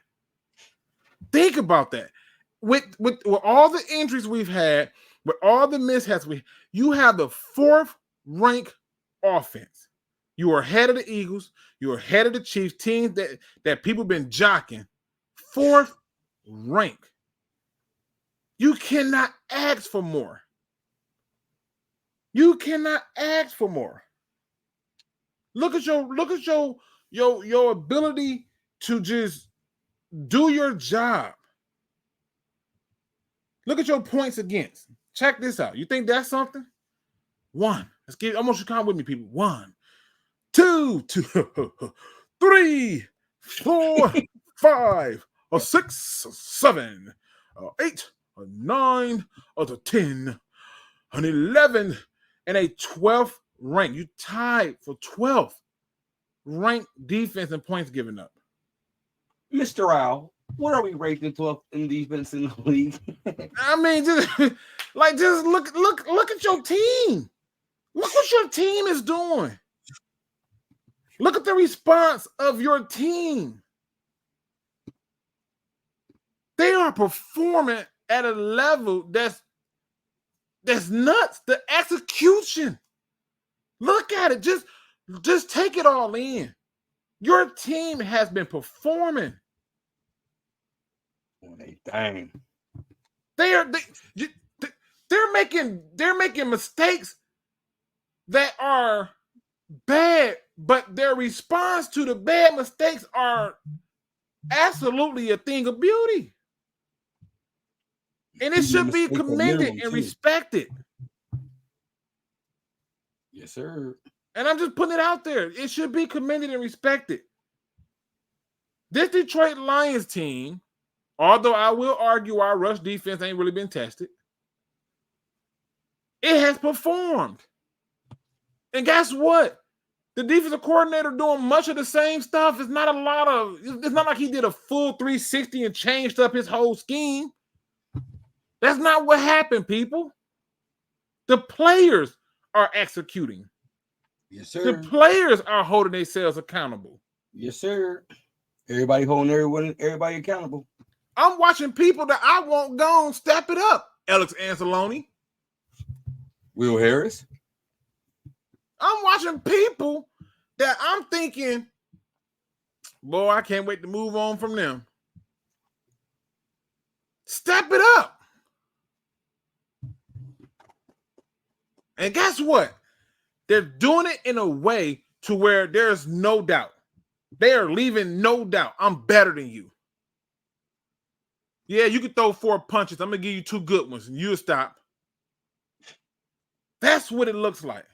With all the injuries we've had, with all the mishaps you have the 4th ranked offense. You are ahead of the Eagles. You are ahead of the Chiefs, teams that people been jocking. 4th rank. You cannot ask for more. You cannot ask for more. Look at your ability to just do your job. Look at your points against. Check this out. You think that's something? 1. Let's get. I want you to count with me, people. 1, 2, 3, 4, 5, 6, 7, 8, 9, 10, 11, and a 12th rank. You tied for 12th ranked defense and points given up. Mr. Al, what are we ranked in 12th in defense in the league? I mean, just look at your team. Look what your team is doing. Look at the response of your team. They are performing at a level that's nuts. The execution. Look at it. Just take it all in. Your team has been performing. Dang. They're making mistakes that are bad, but their response to the bad mistakes are absolutely a thing of beauty. And it should be commended and respected. Yes, sir. And I'm just putting it out there. It should be commended and respected. This Detroit Lions team, although I will argue our rush defense ain't really been tested, it has performed. And guess what? The defensive coordinator doing much of the same stuff. It's not like he did a full 360 and changed up his whole scheme. That's not what happened, people. The players are executing. Yes, sir. The players are holding themselves accountable. Yes, sir. Everybody holding everybody accountable. I'm watching people that I want gone step it up. Alex Anzalone. Will Harris. I'm watching people that I'm thinking, boy, I can't wait to move on from them. Step it up. And guess what? They're doing it in a way to where there's no doubt. They are leaving no doubt. I'm better than you. Yeah, you can throw 4 punches. I'm going to give you 2 good ones and you'll stop. That's what it looks like.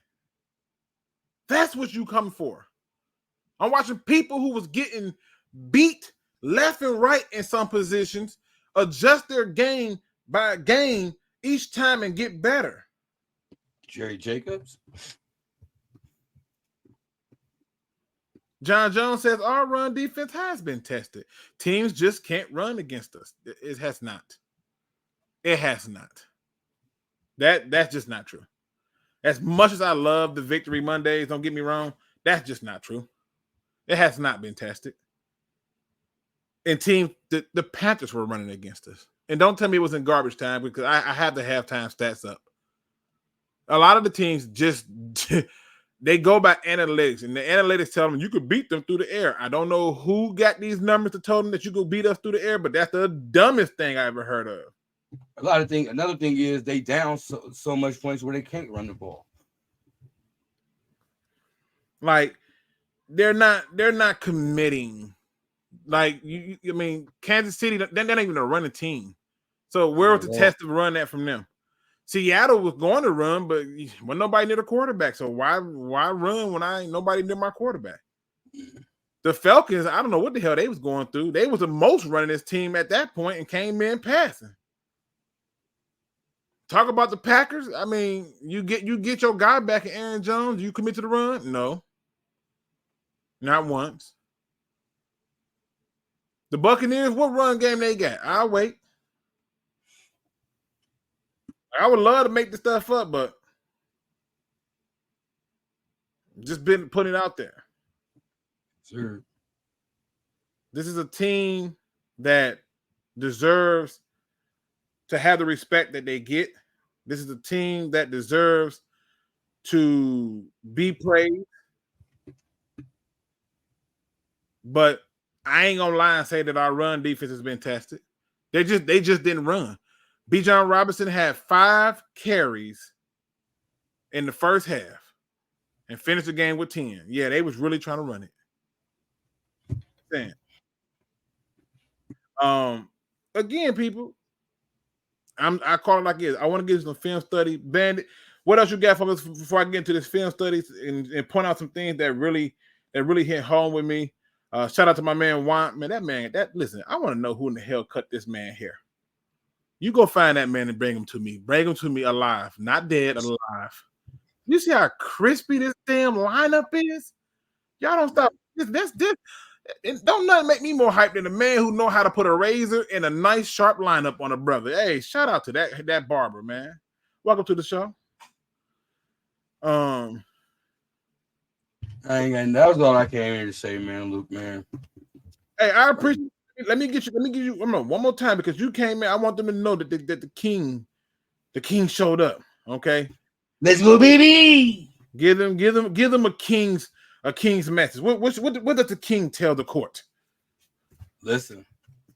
That's what you come for. I'm watching people who was getting beat left and right in some positions adjust their game by game each time and get better. Jerry Jacobs. John Jones says our run defense has been tested. Teams just can't run against us. It has not. It has not. That's just not true. As much as I love the Victory Mondays, don't get me wrong, that's just not true. It has not been tested. And the Panthers were running against us. And don't tell me it was in garbage time because I have the halftime stats up. A lot of the teams just they go by analytics, and the analytics tell them you could beat them through the air. I don't know who got these numbers to tell them that you could beat us through the air, but that's the dumbest thing I ever heard of. Another thing is they down so much points where they can't run the ball. Like they're not committing. Like I mean, Kansas City, they're not even a running team. So where was the test of run that from them? Seattle was going to run, but when nobody near the quarterback. So why run when I ain't nobody near my quarterback? The Falcons, I don't know what the hell they was going through. They was the most running this team at that point and came in passing. Talk about the Packers. I mean, you get your guy back in Aaron Jones. You commit to the run? No. Not once. The Buccaneers, what run game they got? I'll wait. I would love to make the stuff up, but just been putting it out there. Sure. This is a team that deserves to have the respect that they get. This is a team that deserves to be praised. But I ain't gonna lie and say that our run defense has been tested. They just didn't run. Bijan Robinson had 5 carries in the first half and finished the game with 10. Yeah, they was really trying to run it. Damn. Again, people, I call it like it is. I want to get some film study. Bandit, what else you got for us before I get into this film studies and point out some things that really hit home with me? Shout out to my man Juan. Man, listen, I want to know who in the hell cut this man hair. You go find that man and bring him to me. Bring him to me alive, not dead, alive. You see how crispy this damn lineup is? Y'all don't stop. This. Don't nothing make me more hyped than a man who know how to put a razor and a nice sharp lineup on a brother. Hey, shout out to that barber, man. Welcome to the show. I ain't got. That was all I came here to say, man, Luke, man. Hey, I appreciate. Let me give you one more time because you came in. I want them to know that the king showed up. Okay, let's go, baby. Give them a king's message. What does the king tell the court? Listen,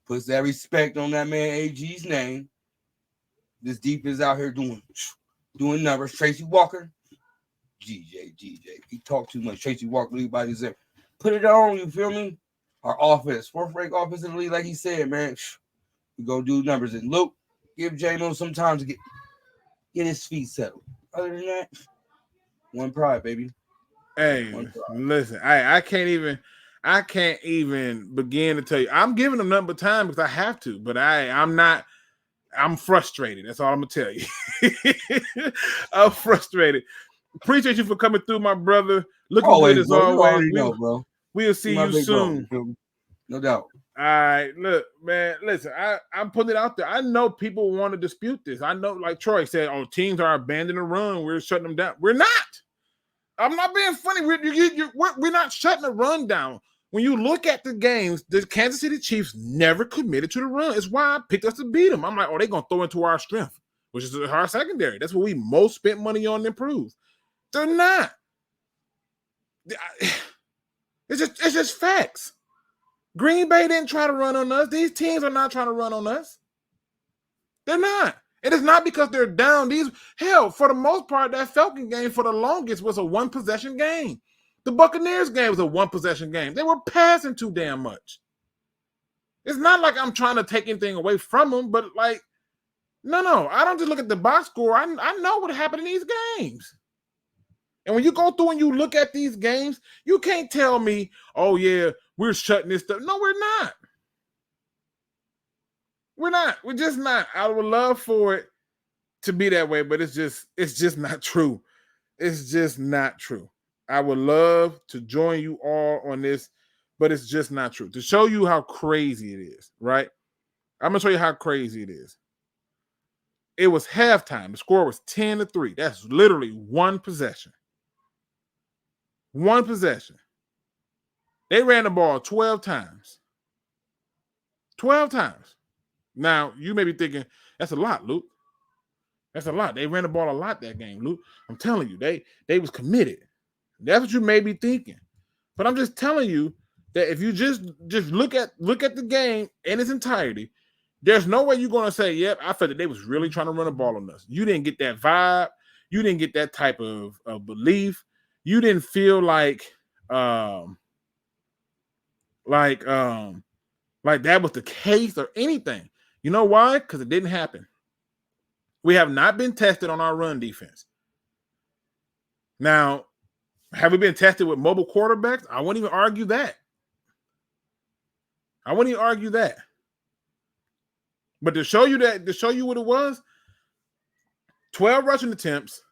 puts that respect on that man AG's name. This deep is out here doing numbers. Tracy Walker, GJ. He talked too much. Tracy Walker, everybody's there. Put it on. You feel me? Our offense, fourth-rank offense in the league, like he said, man. We go do numbers. And Luke, give J-Mo some time to get his feet settled. Other than that, one pride, baby. Hey, listen, I can't even begin to tell you. I'm giving them number time because I have to, but I'm frustrated. That's all I'm gonna tell you. I'm frustrated. Appreciate you for coming through, my brother. Looking good as always. Bro. We'll see you soon. Bro. No doubt. All right, look, man. Listen, I'm putting it out there. I know people want to dispute this. I know, like Troy said, teams are abandoning the run. We're shutting them down. We're not. I'm not being funny. We're not shutting the run down. When you look at the games, the Kansas City Chiefs never committed to the run. It's why I picked us to beat them. I'm like, they're going to throw into our strength, which is our secondary. That's what we most spent money on to improve. They're not. It's just facts. Green Bay didn't try to run on us. These teams are not trying to run on us. They're not. It is not because they're down. For the most part, that Falcon game for the longest was a one-possession game. The Buccaneers game was a one-possession game. They were passing too damn much. It's not like I'm trying to take anything away from them, but no. I don't just look at the box score. I know what happened in these games. And when you go through and you look at these games, you can't tell me, oh, yeah, we're shutting this stuff. No, we're not. We're not. We're just not. I would love for it to be that way, but it's just not true. It's just not true. I would love to join you all on this, but it's just not true. To show you how crazy it is, right? I'm going to show you how crazy it is. It was halftime. The score was 10-3. That's literally one possession. One possession. They ran the ball 12 times. 12 times. Now, you may be thinking, that's a lot, Luke. That's a lot. They ran the ball a lot that game, Luke. I'm telling you, they was committed. That's what you may be thinking. But I'm just telling you that if you just look at the game in its entirety, there's no way you're going to say, yep, I felt that they was really trying to run the ball on us. You didn't get that vibe. You didn't get that type of belief. You didn't feel like that was the case or anything. You know why? Because it didn't happen. We have not been tested on our run defense. Now, have we been tested with mobile quarterbacks? I wouldn't even argue that. But to show you what it was, 12 rushing attempts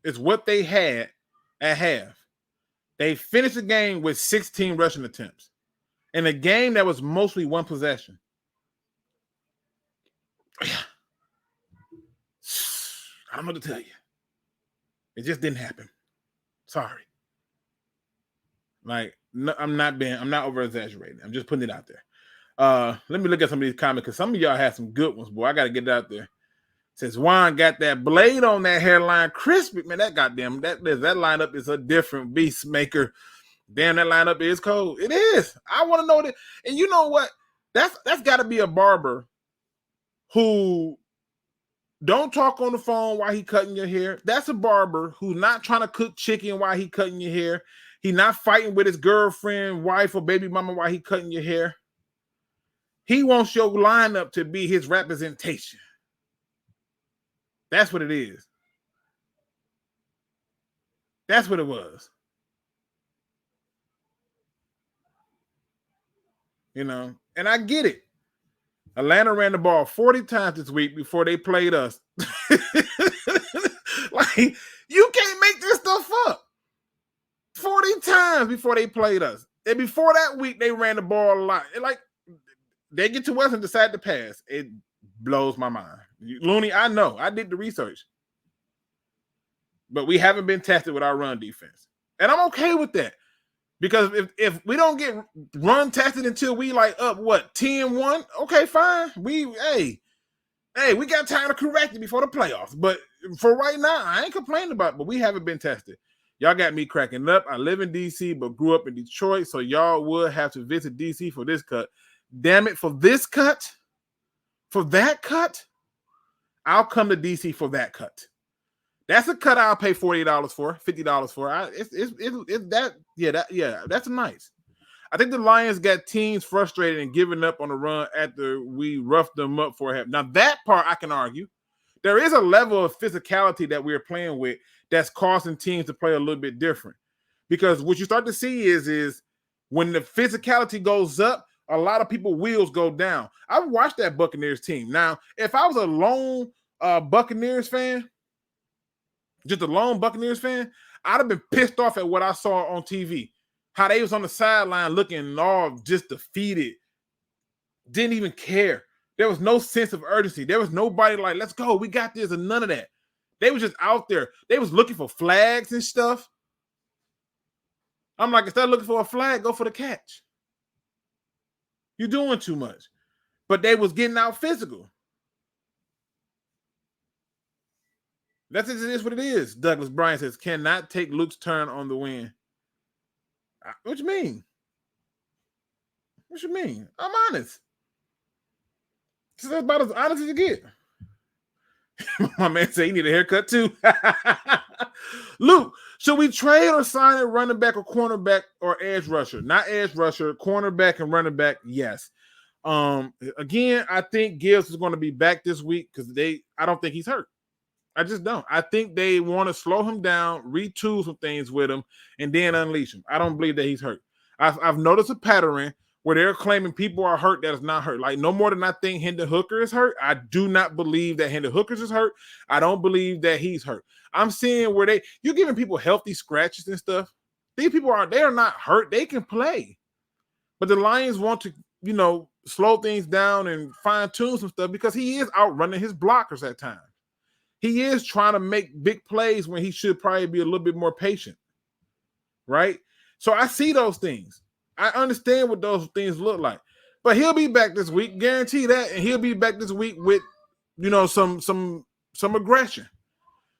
is what they had at half. They finished the game with 16 rushing attempts in a game that was mostly one possession. I don't know what to tell you. It just didn't happen. Sorry. I'm not over exaggerating. I'm just putting it out there. Let me look at some of these comments because some of y'all had some good ones, boy. I got to get it out there. Since Juan got that blade on that hairline, crispy, man, that lineup is a different beast maker. Damn, that lineup is cold. It is. I want to know that. And you know what? That's got to be a barber who don't talk on the phone while he cutting your hair. That's a barber who's not trying to cook chicken while he cutting your hair. He not fighting with his girlfriend, wife, or baby mama while he cutting your hair. He wants your lineup to be his representation. That's what it is. That's what it was. You know, and I get it. Atlanta ran the ball 40 times this week before they played us. Like, you can't make this stuff up. 40 times before they played us. And before that week, they ran the ball a lot. Like, they get to us and decide to pass. It blows my mind. Looney, I know. I did the research. But we haven't been tested with our run defense. And I'm okay with that. Because if we don't get run tested until we like up, 10-1? Okay, fine. We got time to correct it before the playoffs. But for right now, I ain't complaining about it, but we haven't been tested. Y'all got me cracking up. I live in D.C., but grew up in Detroit, so y'all would have to visit D.C. for this cut. Damn it, for this cut? For that cut? I'll come to D.C. for that cut. That's a cut I'll pay $40 for, $50 for. That's nice. I think the Lions got teams frustrated and giving up on the run after we roughed them up for a half. Now, that part I can argue. There is a level of physicality that we're playing with that's causing teams to play a little bit different. Because what you start to see is when the physicality goes up, a lot of people's wheels go down. I've watched that Buccaneers team. Now, if I was a lone Buccaneers fan, just a lone Buccaneers fan, I'd have been pissed off at what I saw on TV. How they was on the sideline looking all just defeated. Didn't even care. There was no sense of urgency. There was nobody like, let's go, we got this, and none of that. They was just out there. They was looking for flags and stuff. I'm like, instead of looking for a flag, go for the catch. You're doing too much. But they was getting out physical. That's what it is. Douglas Bryan says, cannot take Luke's turn on the win. What you mean? What you mean? I'm honest. This is about as honest as you get. My man said he need a haircut too. Luke, should we trade or sign a running back or cornerback or edge rusher? Not edge rusher, cornerback and running back, yes. Again, I think Gibbs is going to be back this week because I don't think he's hurt. I just don't. I think they want to slow him down, retool some things with him, and then unleash him. I don't believe that he's hurt. I've noticed a pattern where they're claiming people are hurt that is not hurt. Like, no more than I think Hendon Hooker is hurt. I do not believe that Hendon Hooker is hurt. I don't believe that he's hurt. I'm seeing where you're giving people healthy scratches and stuff. These people are not hurt. They can play. But the Lions want to, slow things down and fine-tune some stuff because he is outrunning his blockers at times. He is trying to make big plays when he should probably be a little bit more patient, right? So I see those things. I understand what those things look like. But he'll be back this week, guarantee that, and he'll be back this week with, some aggression.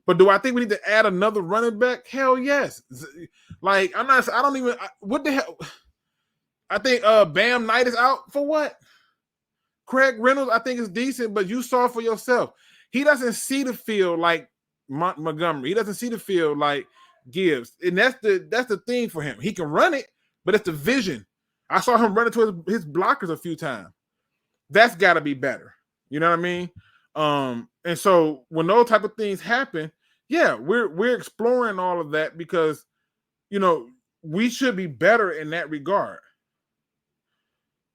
But do I think we need to add another running back? Hell yes. Like, what the hell? I think Bam Knight is out for what? Craig Reynolds, I think is decent, but you saw for yourself. He doesn't see the field like Montgomery. He doesn't see the field like Gibbs. And that's the thing for him. He can run it, but it's the vision. I saw him running to his blockers a few times. That's got to be better. You know what I mean? And so when those type of things happen, yeah, we're exploring all of that because, we should be better in that regard.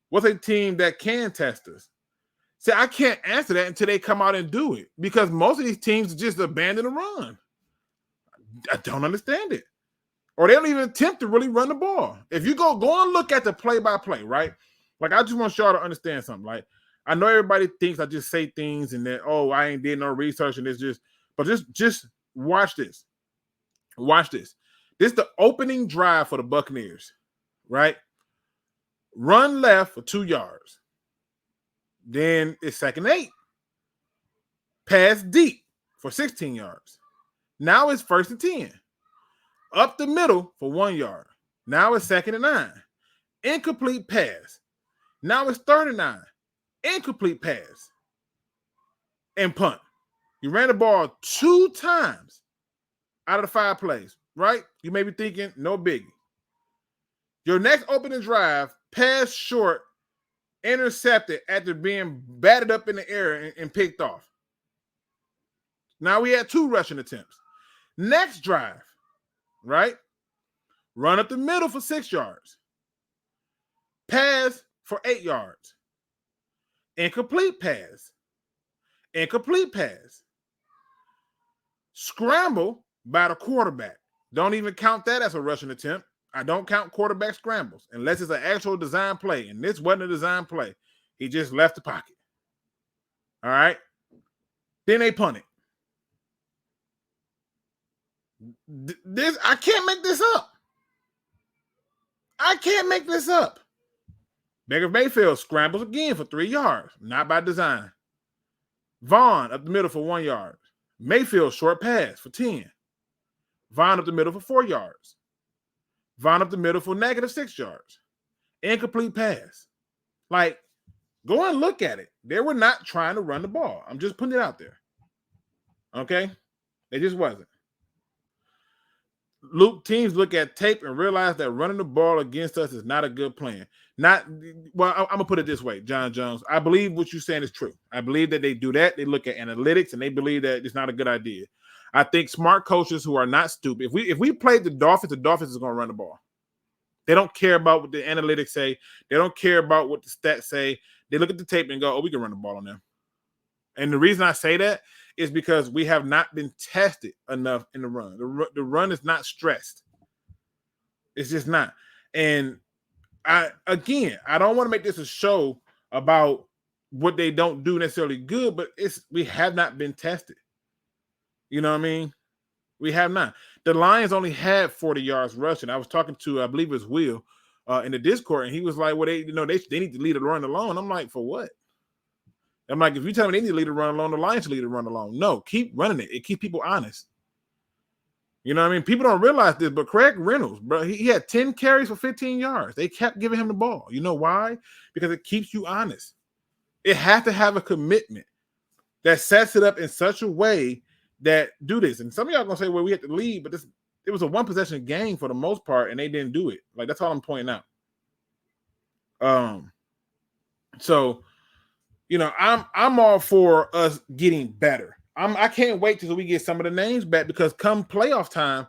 What's a team that can test us? See, I can't answer that until they come out and do it because most of these teams just abandon the run. I don't understand it. Or they don't even attempt to really run the ball. If you go and look at the play-by-play, right? Like, I just want y'all to understand something. Like, I know everybody thinks I just say things and that, I ain't did no research and it's but just watch this. Watch this. This is the opening drive for the Buccaneers, right? Run left for 2 yards. Then it's 2nd and 8. Pass deep for 16 yards. Now it's 1st and 10. Up the middle for 1 yard. Now it's 2nd and 9. Incomplete pass. Now it's 3rd and 9. Incomplete pass. And punt. You ran the ball 2 times out of the 5 plays, right? You may be thinking, no biggie. Your next opening drive, pass short, intercepted after being batted up in the air and picked off. Now we had 2 rushing attempts. Next drive, right? Run up the middle for 6 yards. Pass for 8 yards. Incomplete pass. Incomplete pass. Scramble by the quarterback. Don't even count that as a rushing attempt. I don't count quarterback scrambles unless it's an actual design play. And this wasn't a design play. He just left the pocket. All right. Then they punt it. This I can't make this up. I can't make this up. Baker Mayfield scrambles again for 3 yards, not by design. Vaughn up the middle for 1 yard. Mayfield short pass for 10. Vaughn up the middle for 4 yards. Vaughn up the middle for -6 yards. Incomplete pass. Like, go and look at it. They were not trying to run the ball. I'm just putting it out there. Okay? It just wasn't. Teams look at tape and realize that running the ball against us is not a good plan. I'm gonna put it this way, John Jones. I believe what you're saying is true. I believe that they do that. They look at analytics and they believe that it's not a good idea. I think smart coaches who are not stupid. If we played the Dolphins is going to run the ball. They don't care about what the analytics say. They don't care about what the stats say. They look at the tape and go, "Oh, we can run the ball on them." And the reason I say that is because we have not been tested enough in the run. The run is not stressed. It's just not. And I don't want to make this a show about what they don't do necessarily good, but we have not been tested. You know what I mean? We have not. The Lions only had 40 yards rushing. I was talking to, I believe it was Will, in the Discord, and he was like, "Well, they need to lead the run alone." I'm like, "For what?" I'm like, if you tell me they need to lead the run alone, the Lions should lead the run alone. No, keep running it. It keeps people honest. You know what I mean? People don't realize this, but Craig Reynolds, bro, he had 10 carries for 15 yards. They kept giving him the ball. You know why? Because it keeps you honest. It has to have a commitment that sets it up in such a way that do this. And some of y'all gonna say, "Well, we had to lead," but it was a 1-possession game for the most part, and they didn't do it. Like, that's all I'm pointing out. So, you know, I'm all for us getting better. I can't wait till we get some of the names back, because come playoff time,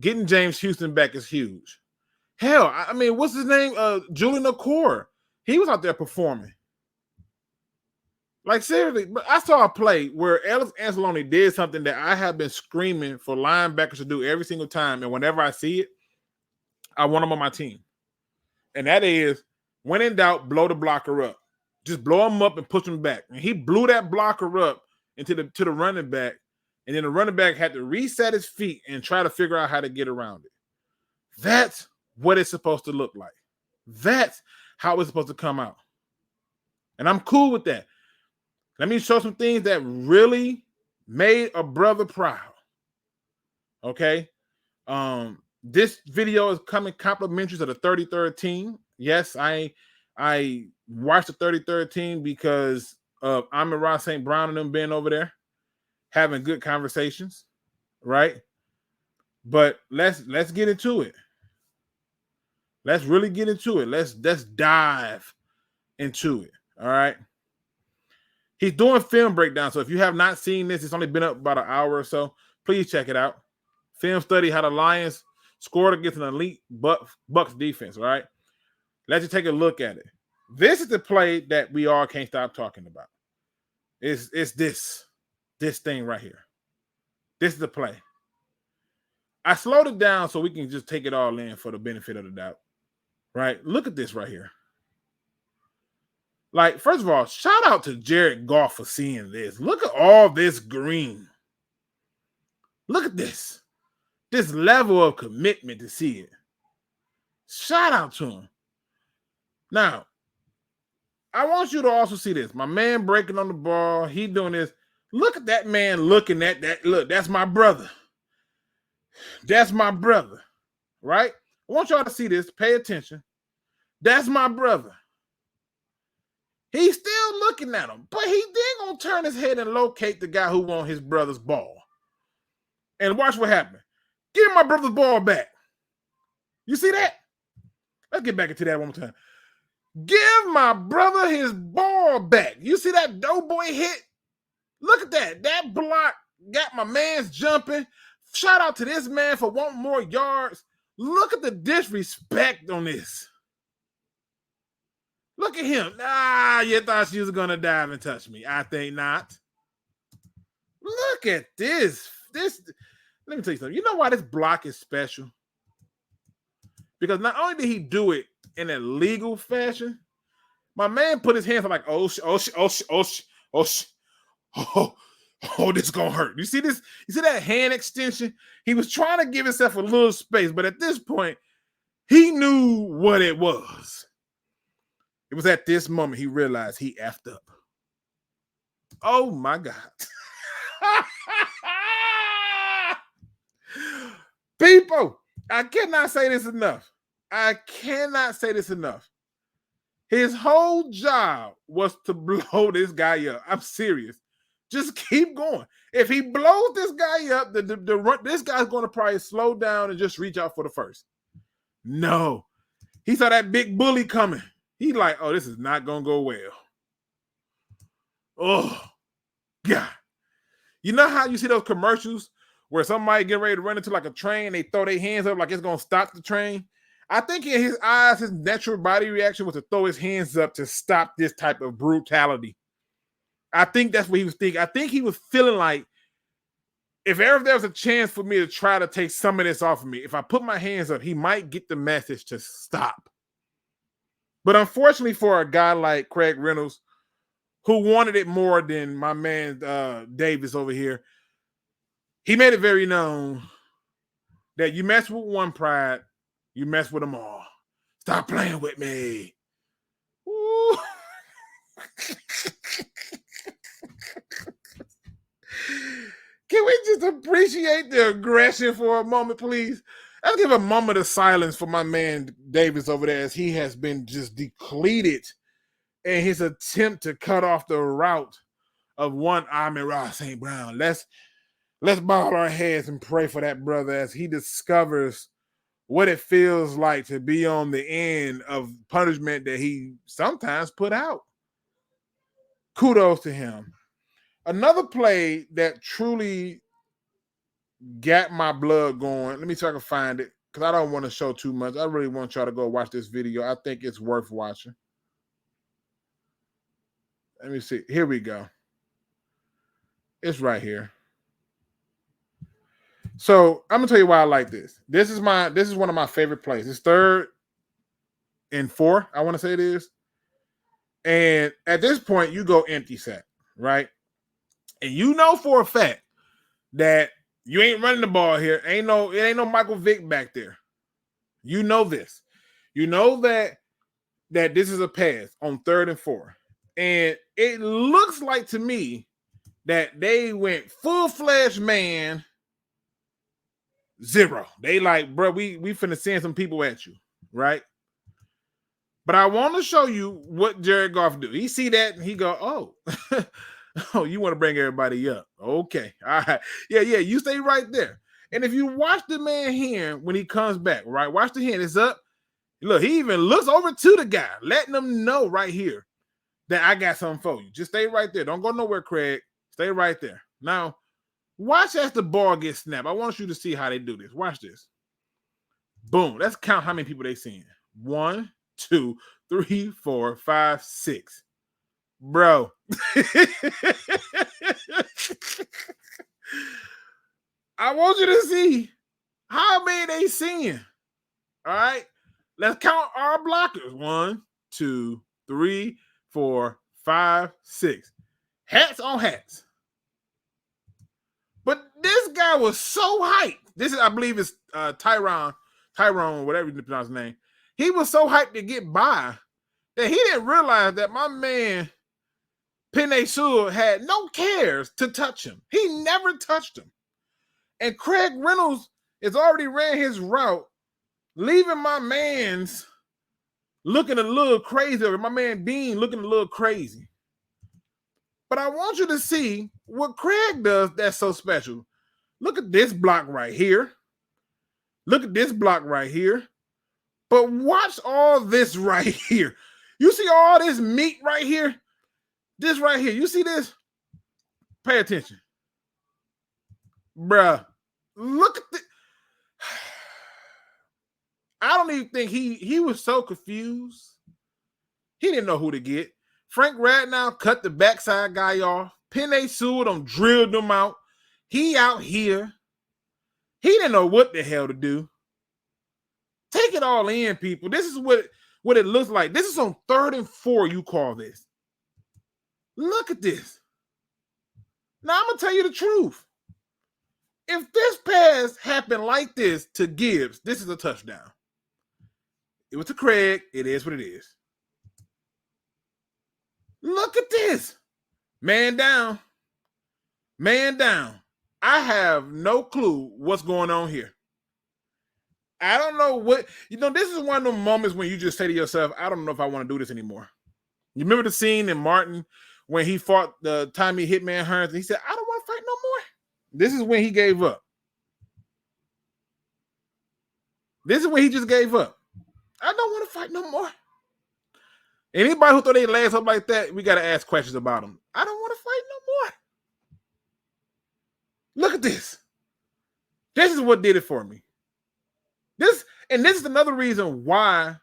getting James Houston back is huge. Hell, I mean, what's his name? Julian Okoye. He was out there performing. Like, seriously, but I saw a play where Alex Anzalone did something that I have been screaming for linebackers to do every single time. And whenever I see it, I want them on my team. And that is, when in doubt, blow the blocker up. Just blow him up and push him back. And he blew that blocker up to the running back. And then the running back had to reset his feet and try to figure out how to get around it. That's what it's supposed to look like. That's how it's supposed to come out. And I'm cool with that. Let me show some things that really made a brother proud. Okay. This video is coming complimentary to the 33rd team. Yes, I watched the 33rd team because of Amon-Ra St. Brown and them being over there having good conversations, right? But let's get into it. Let's really get into it. Let's dive into it. All right. He's doing film breakdown. So if you have not seen this, it's only been up about an hour or so. Please check it out. Film study how the Lions scored against an elite Bucks defense. All right. Let's just take a look at it. This is the play that we all can't stop talking about. It's this thing right here. This is the play. I slowed it down so we can just take it all in for the benefit of the doubt. Right? Look at this right here. Like, first of all, shout out to Jared Goff for seeing this. Look at all this green. Look at this. This level of commitment to see it. Shout out to him. Now, I want you to also see this. My man breaking on the ball. He doing this. Look at that man looking at that. Look, that's my brother. That's my brother. Right? I want y'all to see this. Pay attention. That's my brother. He's still looking at him, but he then gonna turn his head and locate the guy who won his brother's ball. And watch what happened. Give my brother's ball back. You see that? Let's get back into that one more time. Give my brother his ball back. You see that Doughboy hit? Look at that. That block got my man's jumping. Shout out to this man for wanting more yards. Look at the disrespect on this. Look at him. Ah, you thought she was going to dive and touch me. I think not. Look at this. Let me tell you something. You know why this block is special? Because not only did he do it in a legal fashion, my man put his hands up like, oh, this is going to hurt. You see this? You see that hand extension? He was trying to give himself a little space, but at this point, he knew what it was. It was at this moment he realized he effed up. Oh, my God. People, I cannot say this enough. His whole job was to blow this guy up. I'm serious. Just keep going. If he blows this guy up, this guy's going to probably slow down and just reach out for the first. No. He saw that big bully coming. He like, oh, this is not going to go well. Oh, God. You know how you see those commercials where somebody get ready to run into like a train, they throw their hands up like it's going to stop the train? I think in his eyes, his natural body reaction was to throw his hands up to stop this type of brutality. I think that's what he was thinking. I think he was feeling like, if ever there was a chance for me to try to take some of this off of me, if I put my hands up, he might get the message to stop. But unfortunately for a guy like Craig Reynolds, who wanted it more than my man Davis over here, he made it very known that you mess with one pride, you mess with them all. Stop playing with me. Ooh. Can we just appreciate the aggression for a moment, please? Let's give a moment of silence for my man Davis over there, as he has been just depleted in his attempt to cut off the route of one Amon-Ra St. Brown. Let's bow our heads and pray for that brother as he discovers what it feels like to be on the end of punishment that he sometimes put out. Kudos to him. Another play that truly got my blood going. Let me see if I can find it, because I don't want to show too much. I really want y'all to go watch this video. I think it's worth watching. Let me see. Here we go. It's right here. So I'm gonna tell you why I like this. This is one of my favorite plays. It's 3rd and 4, I want to say it is. And at this point, you go empty set, right? And you know for a fact that you ain't running the ball here. It ain't no Michael Vick back there. You know this. You know that this is a pass on 3rd and 4. And it looks like to me that they went full-fledged man 0. They like, bro, we finna send some people at you, right? But I want to show you what Jared Goff do. He see that and he go, oh, oh, you want to bring everybody up. Okay. All right. Yeah, you stay right there. And if you watch the man here when he comes back, right? Watch the hand. It's up. Look, he even looks over to the guy, letting them know right here that I got something for you. Just stay right there. Don't go nowhere, Craig. Stay right there. Now, watch as the ball gets snapped. I want you to see how they do this. Watch this. Boom. Let's count how many people they seeing. 1, 2, 3, 4, 5, 6. Bro. I want you to see how many they seeing. All right. Let's count our blockers. 1, 2, 3, 4, 5, 6. Hats on hats. But this guy was so hyped. This is, I believe, it's Tyrone, whatever you pronounce his name. He was so hyped to get by that he didn't realize that my man Penei Sewell had no cares to touch him. He never touched him. And Craig Reynolds has already ran his route, leaving my man's looking a little crazy, or my man Bean looking a little crazy. But I want you to see what Craig does that's so special. Look at this block right here. Look at this block right here. But watch all this right here. You see all this meat right here? This right here. You see this? Pay attention. Bruh, look at the. I don't even think he was so confused. He didn't know who to get. Frank Ragnow cut the backside guy off. Penei Sewell them drilled them out. He out here. He didn't know what the hell to do. Take it all in, people. This is what it looks like. This is on 3rd and 4, you call this. Look at this. Now, I'm going to tell you the truth. If this pass happened like this to Gibbs, this is a touchdown. It was to Craig. It is what it is. Look at this. Man down. Man down. I have no clue what's going on here. I don't know what, this is one of those moments when you just say to yourself, I don't know if I want to do this anymore. You remember the scene in Martin when he fought the time he hit Man Hearns and he said, I don't want to fight no more. This is when he gave up. This is when he just gave up. I don't want to fight no more. Anybody who throw their legs up like that, we got to ask questions about them. I don't want to fight no more. Look at this. This is what did it for me. This is another reason why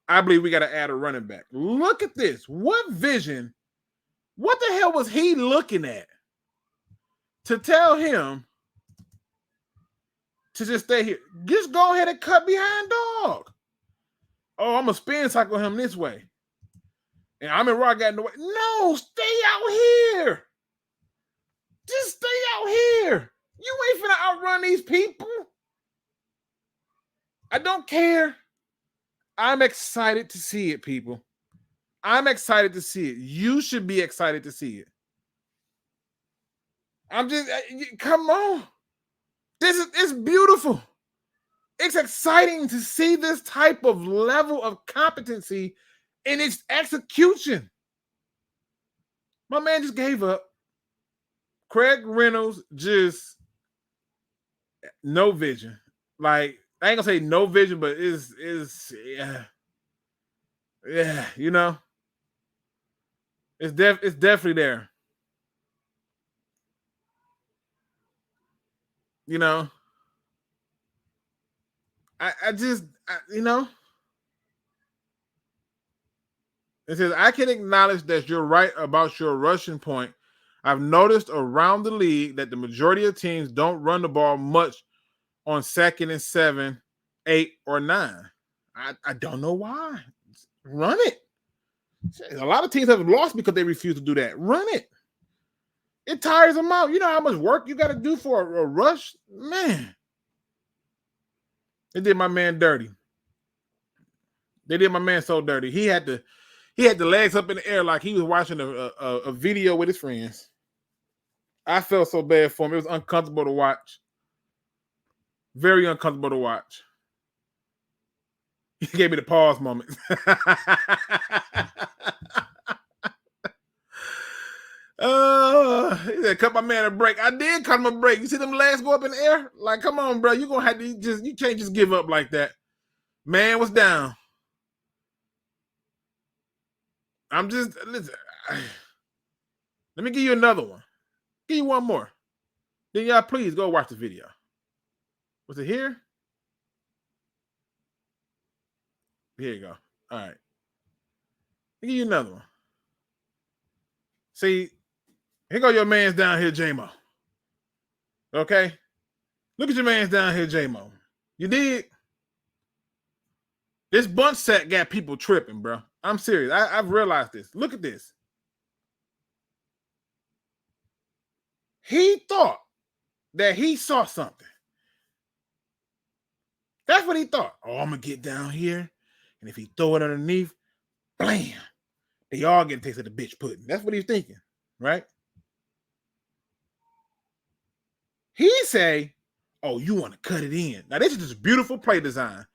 I believe we got to add a running back. Look at this. What vision? What the hell was he looking at to tell him to just stay here? Just go ahead and cut behind dog. Oh, I'm going to spin cycle him this way. And I'm in Rock got in the way. No, stay out here. Just stay out here. You ain't finna outrun these people. I don't care. I'm excited to see it, people. I'm excited to see it. You should be excited to see it. I'm just, come on. It's beautiful. It's exciting to see this type of level of competency in its execution. My man just gave up. Craig Reynolds just no vision. Like, I ain't gonna say no vision, but is yeah, it's definitely there. It says, I can acknowledge that you're right about your rushing point. I've noticed around the league that the majority of teams don't run the ball much on 2nd and 7, 8, or 9. I don't know why. Run it. A lot of teams have lost because they refuse to do that. Run it. It tires them out. You know how much work you got to do for a rush? Man. They did my man dirty. They did my man so dirty. He had the legs up in the air like he was watching a video with his friends. I felt so bad for him. It was uncomfortable to watch. Very uncomfortable to watch. He gave me the pause moment. He said, cut my man a break. I did cut him a break. You see them legs go up in the air? Like, come on, bro. You're going to have to you can't just give up like that. Man was down. Listen. Let me give you another one. Give you one more. Then y'all please go watch the video. Was it here? Here you go. All right. Let me give you another one. See, here go your man's down here, J-Mo. Okay? Look at your man's down here, J-Mo. You dig? This bunch set got people tripping, bro. I'm serious. I've realized this. Look at this. He thought that he saw something. That's what he thought. Oh, I'm going to get down here, and if he throw it underneath, blam, they all get a taste of the bitch pudding. That's what he's thinking, right? He say, oh, you want to cut it in. Now, this is just beautiful play design.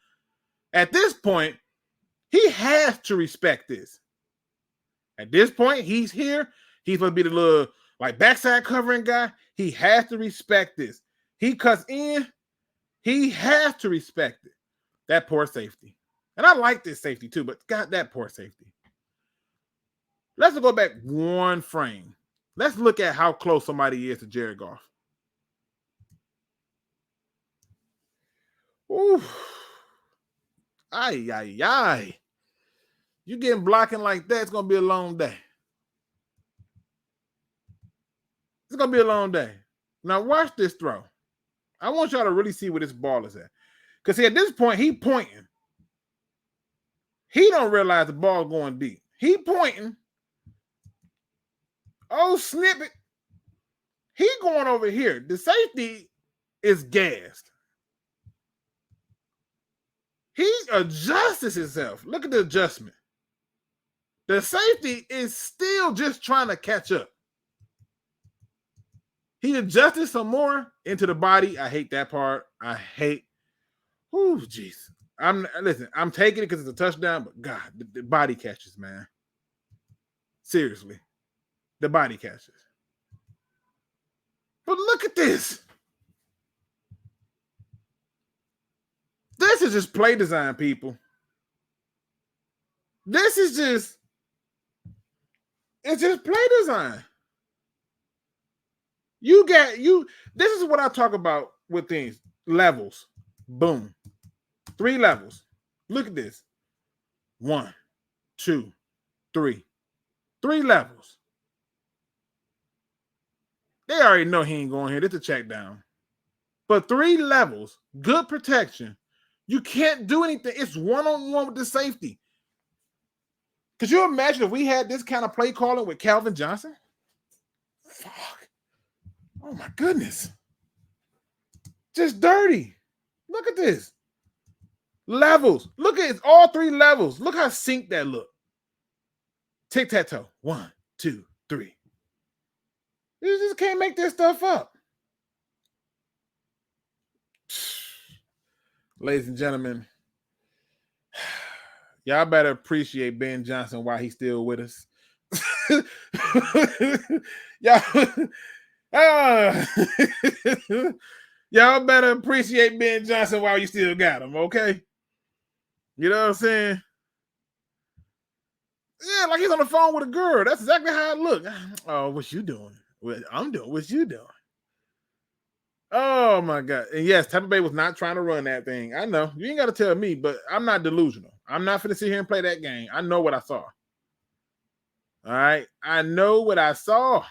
At this point, he has to respect this. At this point, he's here. He's supposed to be the little like backside covering guy. He has to respect this. He cuts in. He has to respect it. That poor safety. And I like this safety too, but God, that poor safety. Let's go back one frame. Let's look at how close somebody is to Jared Goff. Ooh. Ay, ay, ay. You getting blocking like that, it's going to be a long day. It's going to be a long day. Now, watch this throw. I want y'all to really see where this ball is at. Because, see, at this point, he pointing. He don't realize the ball going deep. He pointing. Oh, snippet. He going over here. The safety is gassed. He adjusts himself. Look at the adjustment. The safety is still just trying to catch up. He adjusted some more into the body. I hate that part. I hate. Ooh, jeez. I'm taking it because it's a touchdown, but God, the body catches, man. Seriously. The body catches. But look at this. This is just play design, people. This is just, it's just play design. This is what I talk about with things. Levels. Boom. 3 levels. Look at this. 1, 2, 3. 3 levels. They already know he ain't going here. It's a check down. But 3 levels, good protection. You can't do anything. It's one-on-one with the safety. Could you imagine if we had this kind of play calling with Calvin Johnson? Fuck. Oh, my goodness. Just dirty. Look at this. Levels. Look at it. All 3 levels. Look how synced that look. Tic-tac-toe. 1, 2, 3. You just can't make this stuff up. Ladies and gentlemen, y'all better appreciate Ben Johnson while he's still with us. Y'all better appreciate Ben Johnson while you still got him, okay? You know what I'm saying? Yeah, like he's on the phone with a girl. That's exactly how it looked. Oh, what you doing? What I'm doing. What you doing? Oh my God. And yes, Tampa Bay was not trying to run that thing. I know. You ain't got to tell me, but I'm not delusional. I'm not finna sit here and play that game. I know what I saw. All right. I know what I saw.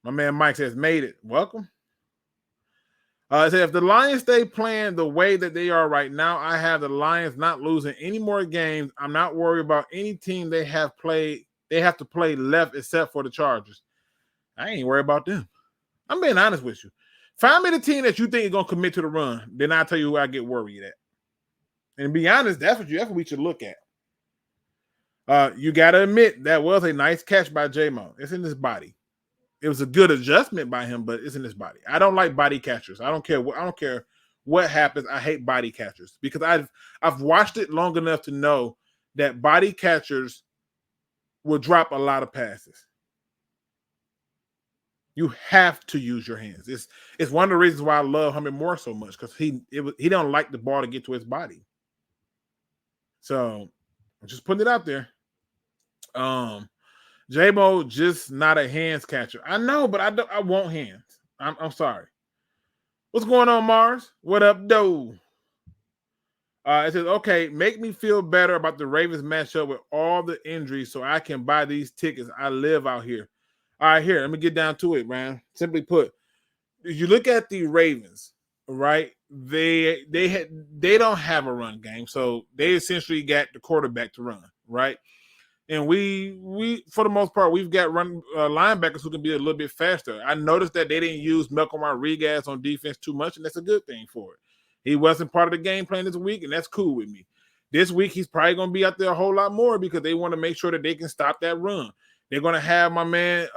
My man Mike says, made it. Welcome. It said, if the Lions stay playing the way that they are right now, I have the Lions not losing any more games. I'm not worried about any team they have to play left except for the Chargers. I ain't worried about them. I'm being honest with you. Find me the team that you think is going to commit to the run. Then I'll tell you who I get worried at. And to be honest, that's what we should look at. You got to admit that was a nice catch by J-Mo. It's in his body. It was a good adjustment by him, but it's in his body. I don't like body catchers. I don't care what happens. I hate body catchers because I've watched it long enough to know that body catchers will drop a lot of passes. You have to use your hands. It's one of the reasons why I love Herman Moore so much because he don't like the ball to get to his body. So I'm just putting it out there. J-Mo just not a hands catcher. I know, but I want hands. I'm sorry. What's going on, Mars? What up, though? It says, okay, make me feel better about the Ravens matchup with all the injuries so I can buy these tickets. I live out here. All right, here, let me get down to it, man. Simply put, if you look at the Ravens, right, they don't have a run game, so they essentially got the quarterback to run, right? And we for the most part, we've got run linebackers who can be a little bit faster. I noticed that they didn't use Malcolm Rodriguez on defense too much, and that's a good thing for it. He wasn't part of the game plan this week, and that's cool with me. This week, he's probably going to be out there a whole lot more because they want to make sure that they can stop that run. They're going to have my man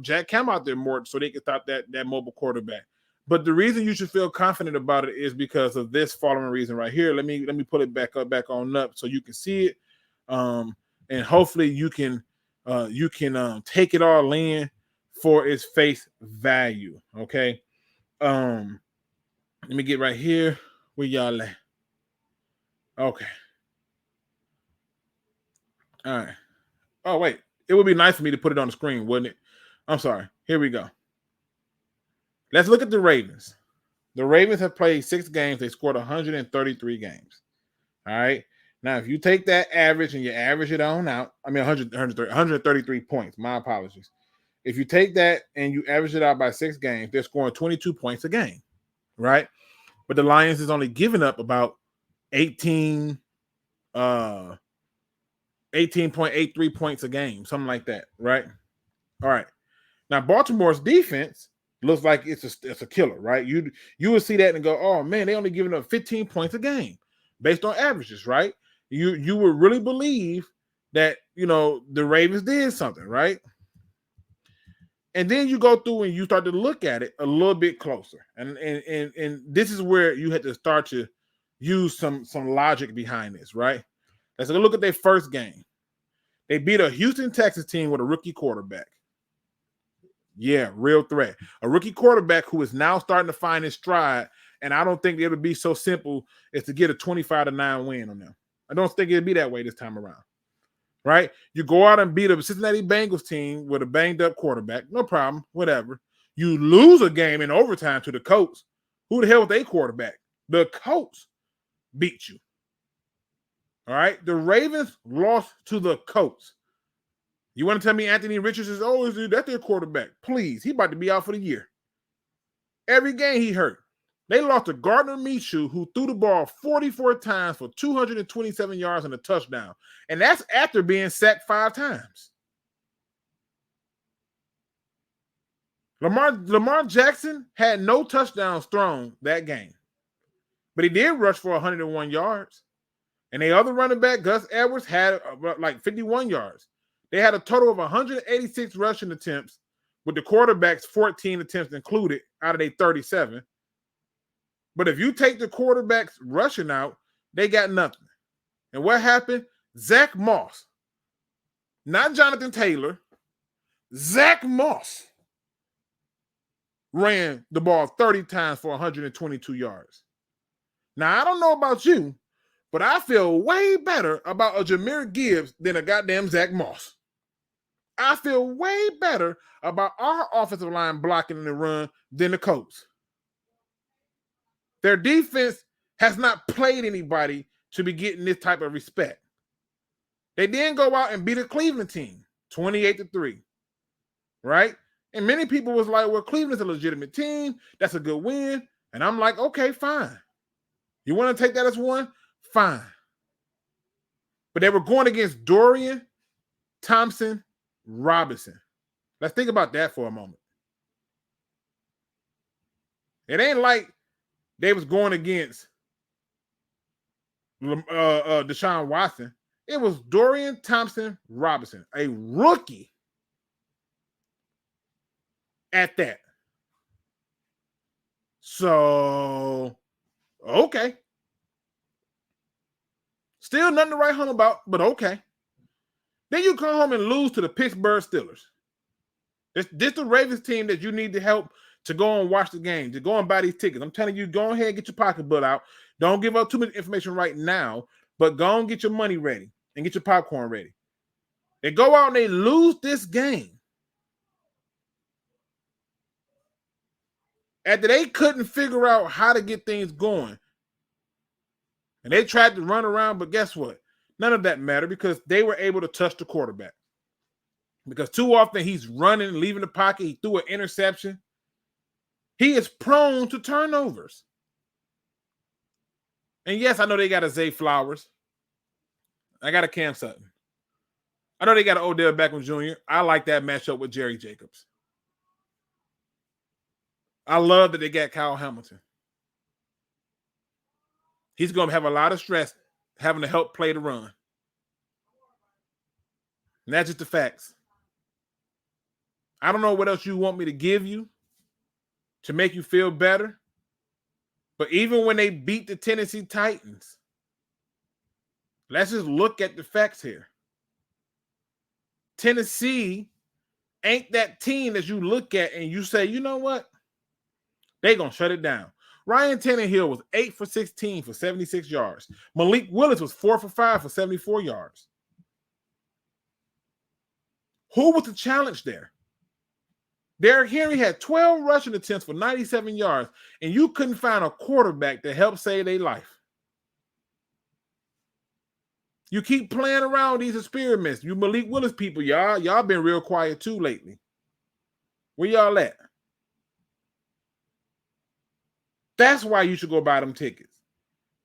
Jack Cam out there more so they can stop that mobile quarterback. But the reason you should feel confident about it is because of this following reason right here. Let me pull it back on up so you can see it. And hopefully you can take it all in for its face value. Okay. Let me get right here where y'all at. Okay. All right. Oh, wait. It would be nice for me to put it on the screen, wouldn't it? I'm sorry. Here we go. Let's look at the Ravens. The Ravens have played 6 games. They scored 133 games. All right. Now, if you take that average and you average it on out, 133 points. My apologies. If you take that and you average it out by 6 games, they're scoring 22 points a game, right? But the Lions is only giving up about 18.83 points a game, something like that, right? All right. Now, Baltimore's defense looks like it's a killer, right? You would see that and go, oh man, they only giving up 15 points a game based on averages, right? You would really believe that the Ravens did something, right? And then you go through and you start to look at it a little bit closer, and this is where you had to start to use some logic behind this, right? Let's look at their first game. They beat a Houston Texas team with a rookie quarterback. Yeah, real threat. A rookie quarterback who is now starting to find his stride, and I don't think it would be so simple as to get a 25-9 win on them. I don't think it'd be that way this time around, right? You go out and beat a Cincinnati Bengals team with a banged-up quarterback, no problem, whatever. You lose a game in overtime to the Colts. Who the hell was their quarterback? The Colts beat you. All right? The Ravens lost to the Colts. You want to tell me Anthony Richardson is that's their quarterback? Please, he about to be out for the year. Every game he hurt. They lost to Gardner Minshew, who threw the ball 44 times for 227 yards and a touchdown. And that's after being sacked 5 times. Lamar Jackson had no touchdowns thrown that game. But he did rush for 101 yards. And the other running back, Gus Edwards, had like 51 yards. They had a total of 186 rushing attempts, with the quarterback's 14 attempts included out of their 37. But if you take the quarterbacks rushing out, they got nothing. And what happened? Zach Moss, not Jonathan Taylor, Zach Moss ran the ball 30 times for 122 yards. Now, I don't know about you, but I feel way better about a Jahmyr Gibbs than a goddamn Zach Moss. I feel way better about our offensive line blocking in the run than the Colts. Their defense has not played anybody to be getting this type of respect. They then go out and beat a Cleveland team, 28-3, right? And many people was like, well, Cleveland's a legitimate team. That's a good win. And I'm like, okay, fine. You want to take that as one? Fine. But they were going against Dorian Thompson-Robinson. Let's think about that for a moment. It ain't like they was going against Deshaun Watson. It was Dorian Thompson-Robinson, a rookie at that. So, okay. Still nothing to write home about, but okay. Then you come home and lose to the Pittsburgh Steelers. This the Ravens team that you need to help to go and watch the game, to go and buy these tickets. I'm telling you, go ahead and get your pocketbook out. Don't give up too much information right now, but go and get your money ready and get your popcorn ready. They go out and they lose this game after they couldn't figure out how to get things going. And they tried to run around, but guess what? None of that mattered because they were able to touch the quarterback. Because too often he's running, leaving the pocket. He threw an interception. He is prone to turnovers. And yes, I know they got a Zay Flowers. I got a Cam Sutton. I know they got an Odell Beckham Jr. I like that matchup with Jerry Jacobs. I love that they got Kyle Hamilton. He's going to have a lot of stress having to help play the run. And that's just the facts. I don't know what else you want me to give you to make you feel better. But even when they beat the Tennessee Titans, let's just look at the facts here. Tennessee ain't that team that you look at and you say, you know what? They're going to shut it down. Ryan Tannehill was 8 for 16 for 76 yards. Malik Willis was 4 for 5 for 74 yards. Who was the challenge there? Derrick Henry had 12 rushing attempts for 97 yards, and you couldn't find a quarterback to help save their life. You keep playing around these experiments. You Malik Willis people, y'all been real quiet too lately. Where y'all at? That's why you should go buy them tickets.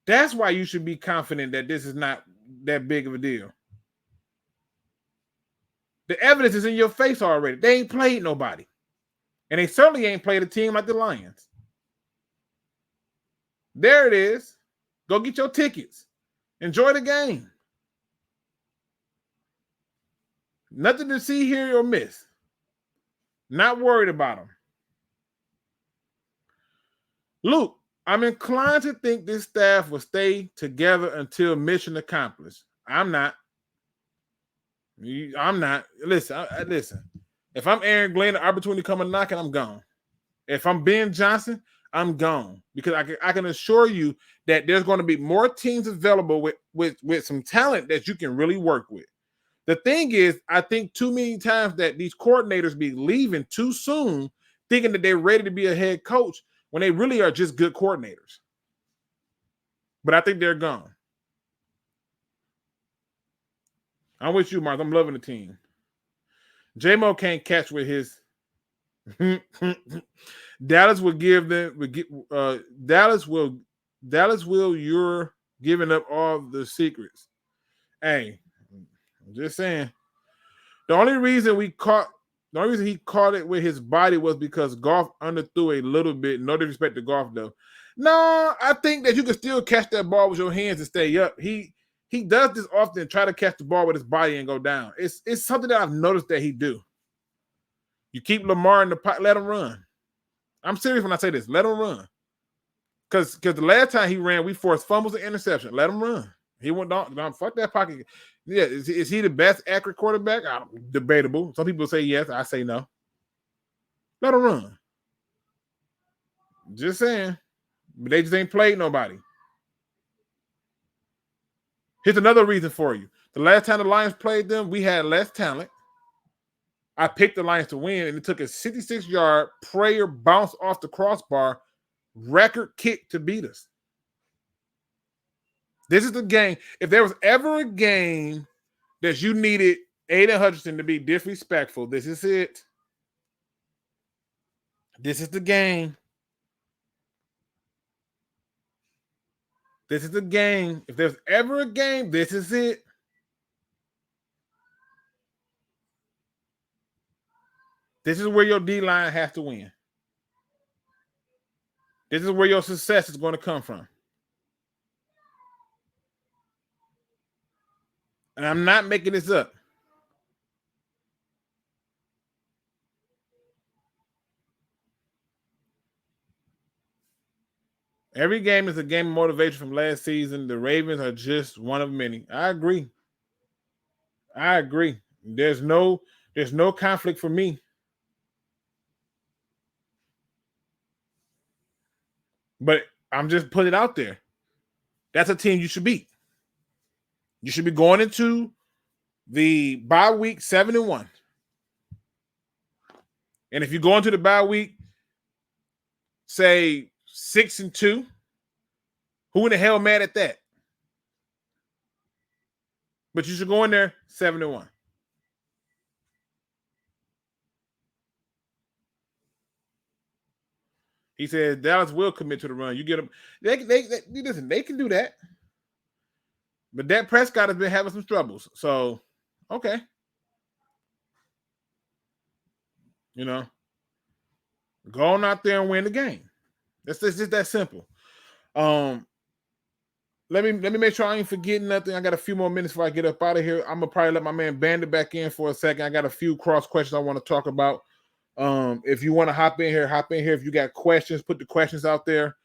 That's why you should be confident that this is not that big of a deal. The evidence is in your face already. They ain't played nobody. And they certainly ain't played a team like the Lions. There it is. Go get your tickets. Enjoy the game. Nothing to see, hear, or miss. Not worried about them. Luke, I'm inclined to think this staff will stay together until mission accomplished. I'm not. Listen, listen. If I'm Aaron Glenn, the opportunity coming knocking, I'm gone. If I'm Ben Johnson, I'm gone. Because I can assure you that there's going to be more teams available with some talent that you can really work with. The thing is, I think too many times that these coordinators be leaving too soon, thinking that they're ready to be a head coach when they really are just good coordinators. But I think they're gone. I'm with you, Mark. I'm loving the team. J-Mo can't catch with his Dallas will give them Dallas will you're giving up all the secrets. Hey, I'm just saying. The only reason he caught it with his body was because Goff underthrew a little bit. No disrespect to Goff, though. No, I think that you can still catch that ball with your hands and stay up. He does this often, try to catch the ball with his body and go down. It's something that I've noticed that he do. You keep Lamar in the pot, let him run. I'm serious when I say this. Let him run. Because the last time he ran, we forced fumbles and interception. Let him run. He went down. Fuck that pocket. Yeah, is he the best accurate quarterback? Debatable. Some people say yes. I say no. Let him run. Just saying. But they just ain't played nobody. Here's another reason for you. The last time the Lions played them, we had less talent. I picked the Lions to win, and it took a 66-yard prayer bounce off the crossbar record kick to beat us. This is the game. If there was ever a game that you needed Aiden Hutchinson to be disrespectful, this is it. This is the game. This is the game. If there's ever a game, this is it. This is where your D-line has to win. This is where your success is going to come from. And I'm not making this up. Every game is a game of motivation from last season. The Ravens are just one of many. I agree. There's no conflict for me. But I'm just putting it out there. That's a team you should beat. You should be going into the bye week 7-1. And if you go into the bye week, say 6-2, who in the hell mad at that? But you should go in there 7-1. He said Dallas will commit to the run. You get them. Listen, they can do that. But Dak Prescott has been having some troubles. So, okay. You know, go on out there and win the game. It's just that simple. Let me make sure I ain't forgetting nothing. I got a few more minutes before I get up out of here. I'm gonna probably let my man Bandit back in for a second. I got a few cross questions I want to talk about. If you want to hop in here. If you got questions, put the questions out there.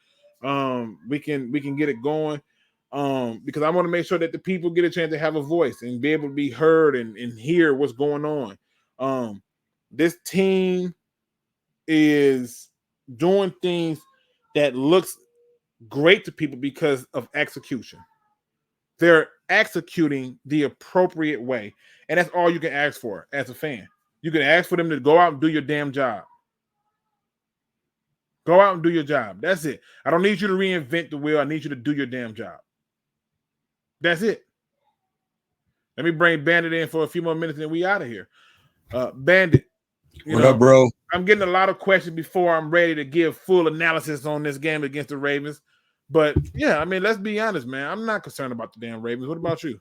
We can get it going. Because I want to make sure that the people get a chance to have a voice and be able to be heard and hear what's going on. This team is doing things that looks great to people because of execution. They're executing the appropriate way. And that's all you can ask for as a fan. You can ask for them to go out and do your damn job. Go out and do your job. That's it. I don't need you to reinvent the wheel. I need you to do your damn job. That's it. Let me bring Bandit in for a few more minutes and we out of here. Bandit. What up, bro? I'm getting a lot of questions before I'm ready to give full analysis on this game against the Ravens. But yeah, I mean, let's be honest, man. I'm not concerned about the damn Ravens. What about you?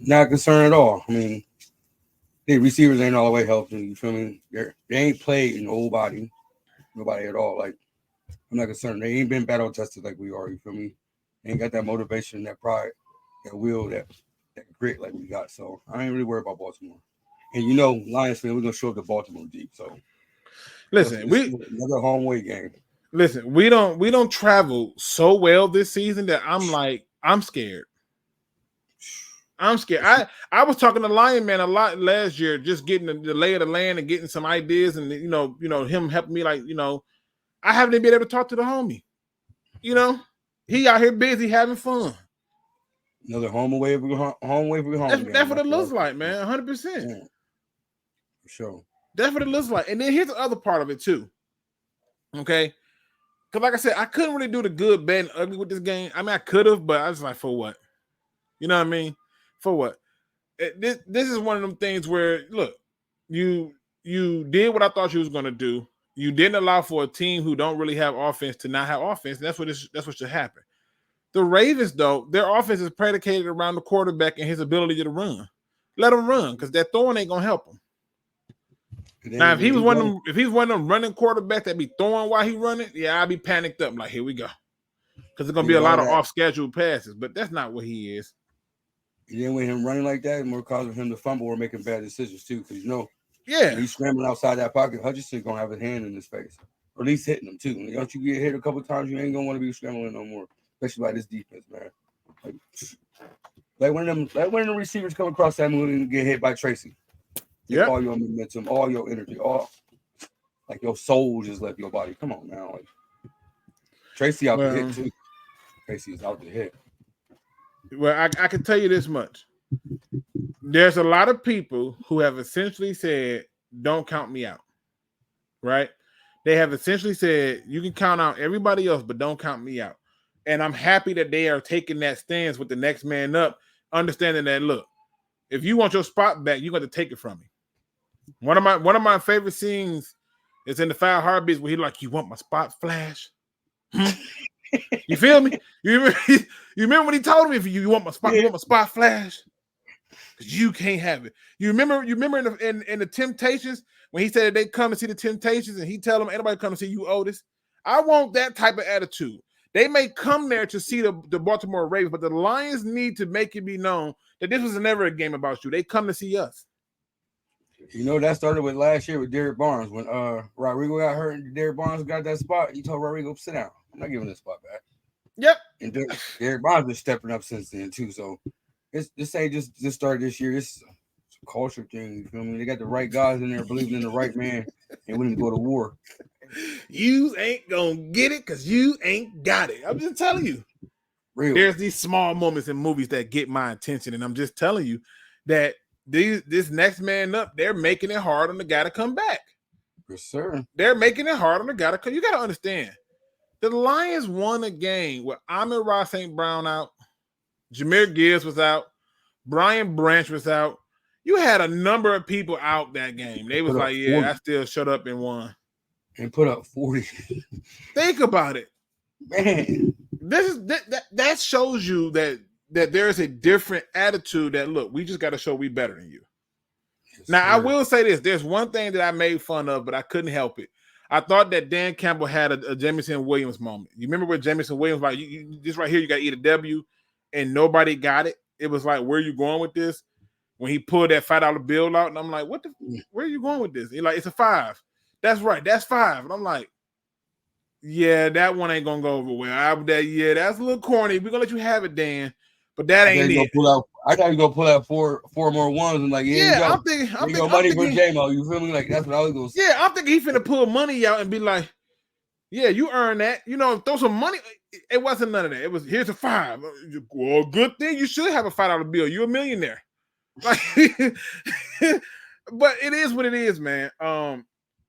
Not concerned at all. I mean, the receivers ain't all the way healthy. You feel me? They ain't played nobody at all. Like, I'm not concerned. They ain't been battle tested like we are. You feel me? They ain't got that motivation, that pride, that will, that grit like we got. So I ain't really worried about Baltimore. And you know, Lions fan, we're gonna show up to Baltimore deep. So listen, another home away game. Listen, we don't travel so well this season that I'm scared. I'm scared. I was talking to Lion Man a lot last year, just getting the lay of the land and getting some ideas, and you know him helping me. Like, I haven't been able to talk to the homie. He out here busy having fun. Another home away for home. That's what it looks like, man. 100%. For sure. That's what it looks like. And then here's the other part of it too. Okay. Because like I said, I couldn't really do the good, bad, and ugly with this game. I mean, I could have, but I was like, for what? You know what I mean? For what? This is one of them things where, look, you did what I thought you was going to do. You didn't allow for a team who don't really have offense to not have offense. And that's what should happen. The Ravens, though, their offense is predicated around the quarterback and his ability to run. Let them run, because that throwing ain't gonna help him. Now, if he's one of them running quarterbacks that be throwing while he running, yeah, I'd be panicked up. Like, here we go, because there's gonna be a lot of off-schedule passes. But that's not what he is. And then with him running like that, more causing him to fumble or making bad decisions too. Because yeah, he's scrambling outside that pocket. Hutchinson's gonna have his hand in his face, or at least hitting him too. And once you get hit a couple times, you ain't gonna want to be scrambling no more. Especially by this defense, man. Like one of them receivers come across that moon and get hit by Tracy. Yeah, all your momentum, all your energy, all like your soul just left your body. Come on now, like Tracy out the hit too. Tracy is out the hit. Well, I can tell you this much: there's a lot of people who have essentially said, "Don't count me out." Right? They have essentially said, "You can count out everybody else, but don't count me out." And I'm happy that they are taking that stance with the next man up, understanding that, look, if you want your spot back, you're going to take it from me. One of my favorite scenes is in the 5 Heartbeats where he's like, "You want my spot, Flash?" You feel me? You remember when he told me, "If you want my spot, you want my spot, Flash?" Because you can't have it. You remember in the Temptations when he said they come and see the Temptations and he tell them, "Anybody come and see you, Otis?" I want that type of attitude. They may come there to see the Baltimore Ravens, but the Lions need to make it be known that this was never a game about you. They come to see us. That started with last year with Derek Barnes. When Rodrigo got hurt and Derek Barnes got that spot, he told Rodrigo, "Sit down. I'm not giving this spot back." Yep. And Derek Barnes been stepping up since then too. So this ain't just started this year. It's a culture thing. You feel me? They got the right guys in there believing in the right man and willing to go to war. You ain't gonna get it because you ain't got it. I'm just telling you. Real. There's these small moments in movies that get my attention, and I'm just telling you that this next man up, they're making it hard on the guy to come back. Yes, sir. They're making it hard on the guy to come. You got to understand, the Lions won a game with Amon-Ra St. Brown out, Jahmyr Gibbs was out, Brian Branch was out. You had a number of people out that game. They was like, "Yeah, 40. I still shut up and won." And put up 40. Think about it, man. That shows you that there's a different attitude. That look, we just got to show we better than you. Yes, now, sir. I will say this: there's one thing that I made fun of, but I couldn't help it. I thought that Dan Campbell had a Jameson Williams moment. You remember where Jameson Williams like, this right here, you got to eat a W, and nobody got it. It was like, where are you going with this? When he pulled that $5 bill out, and I'm like, where are you going with this? He's like, it's a 5. That's right. That's 5. And I'm like, yeah, that one ain't going to go over well. That's a little corny. We're going to let you have it, Dan. But that ain't it. I thought you going to pull out four more ones and like, I'm thinking money for J-Mo. You feel me? Like, that's what I was going to say. Yeah, I'm thinking he finna pull money out and be like, yeah, you earn that. Throw some money. It wasn't none of that. It was, here's a 5. Well, good thing you should have a $5 bill. You're a millionaire. Like, but it is what it is, man.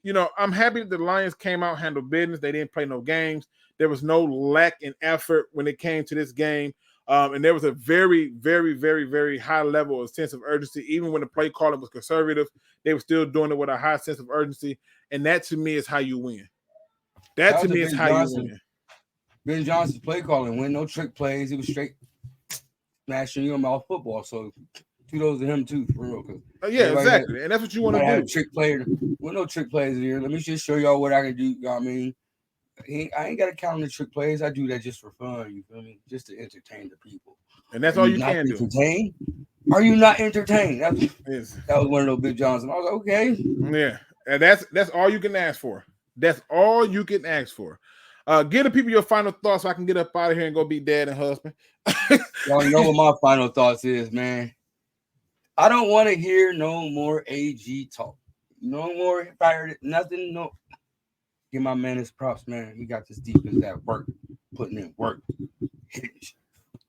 I'm happy that the Lions came out, handled business. They didn't play no games. There was no lack in effort when it came to this game. And there was a very, very, very, very high level of sense of urgency. Even when the play calling was conservative, they were still doing it with a high sense of urgency. And that, to me, is how you win. That, to me, is how you win. Ben Johnson's play calling went no trick plays. He was straight smashing you about football. So kudos to him too, for real. Yeah, exactly. And that's what you want to do. Trick player. With no trick plays here. Let me just show y'all what I can do. You know what I mean? I ain't got to count on the trick plays. I do that just for fun. You feel me? Just to entertain the people. And that's all you can do. Are you not entertained? That was one of those Big Johnson. I was like, okay. Yeah. And that's all you can ask for. That's all you can ask for. Give the people your final thoughts so I can get up out of here and go be dad and husband. Y'all know what my final thoughts is, man. I don't want to hear no more AG talk. No more fired. Nothing. No. Give my man his props, man. He got this defense that work, putting in work.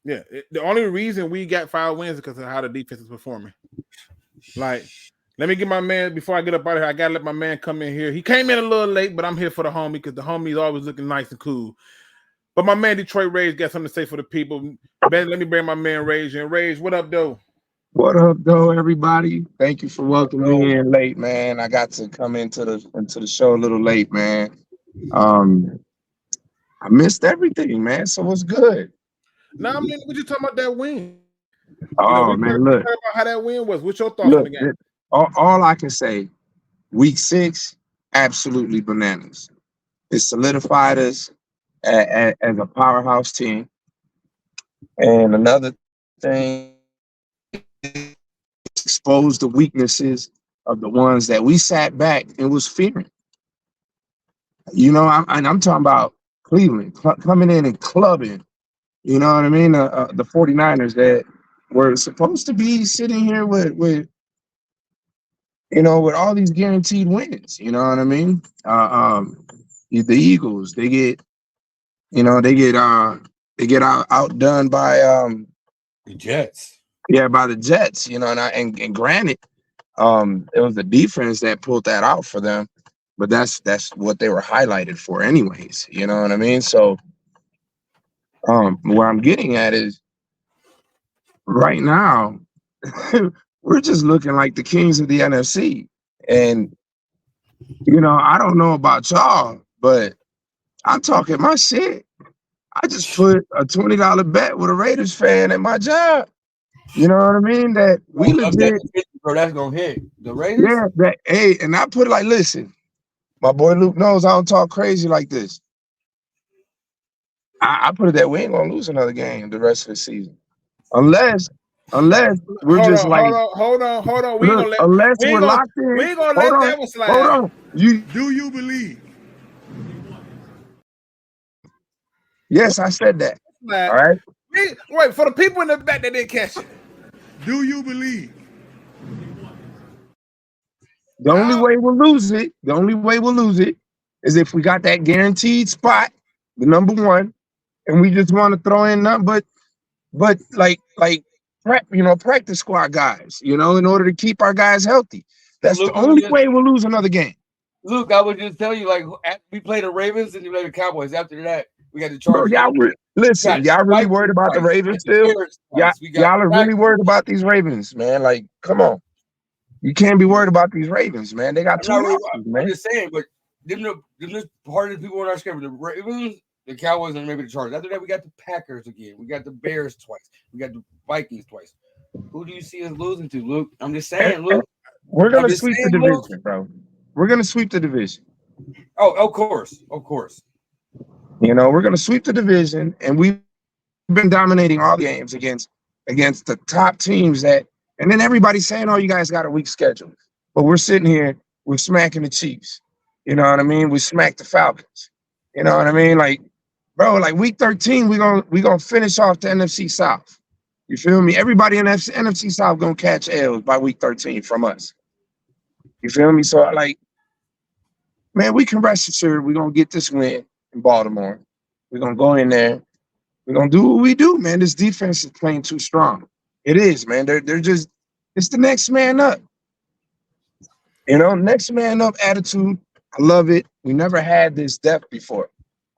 Yeah. The only reason we got 5 wins is because of how the defense is performing. Like, let me get my man, before I get up out of here, I got to let my man come in here. He came in a little late, but I'm here for the homie because the homie's always looking nice and cool. But my man, Detroit Rage, got something to say for the people. Ben, let me bring my man Rage in. Rage, what up, though? What up, though, everybody? Thank you for welcoming me in late, man. I got to come into the show a little late, man. I missed everything, man. So what's good? Nah, man, we just talking about that win. Oh, man, look. About how that win was. What's your thoughts on the game? All I can say, week 6, absolutely bananas. It solidified us as a powerhouse team. And another thing, exposed the weaknesses of the ones that we sat back and was fearing. I'm talking about Cleveland coming in and clubbing, you know what I mean? The 49ers that were supposed to be sitting here with all these guaranteed wins, you know what I mean? The Eagles, they get outdone by the Jets. Yeah, by the Jets, and granted, it was the defense that pulled that out for them, but that's what they were highlighted for anyways, you know what I mean? So what I'm getting at is right now, we're just looking like the kings of the NFC. And, I don't know about y'all, but I'm talking my shit. I just put a $20 bet with a Raiders fan at my job. You know what I mean? That we legit, bro. That's gonna hit the Raiders. Yeah, and I put it like, listen, my boy Luke knows I don't talk crazy like this. I put it that we ain't gonna lose another game the rest of the season, unless we're hold on. Unless we're locked in, we ain't gonna let that one slide. Hold on. Do you believe? Yes, I said that. All right. Wait, for the people in the back that didn't catch it. Do you believe? The only way we'll lose it is if we got that guaranteed spot, the number 1, and we just want to throw in nothing but like practice squad guys, in order to keep our guys healthy. That's the only way we'll lose another game. Luke, I would just tell you, like, we play the Ravens and you play the Cowboys. After that, we got the Chargers. Y'all really worried about the Ravens still? Y'all are really worried about these Ravens, man. Like, come on. You can't be worried about these Ravens, man. They got 2 losses, man. I'm just saying, but them part of the people in our schedule, the Ravens, the Cowboys, and maybe the Chargers. After that, we got the Packers again. We got the Bears twice. We got the Vikings twice. Who do you see us losing to, Luke? I'm just saying, Luke. We're going to sweep the division, bro. We're going to sweep the division. Oh, of course. We're going to sweep the division, and we've been dominating all the games against the top teams and then everybody's saying, oh, you guys got a weak schedule. But we're sitting here, we're smacking the Chiefs. You know what I mean? We smacked the Falcons. You know what I mean? Like, bro, like week 13, we gonna finish off the NFC South. You feel me? Everybody in NFC South gonna catch L's by week 13 from us. You feel me? So, like, man, we can rest assured we're gonna get this win in Baltimore. We're gonna go in there. We're gonna do what we do, man. This defense is playing too strong. It is, man. They're just, it's the next man up. Next man up attitude. I love it. We never had this depth before.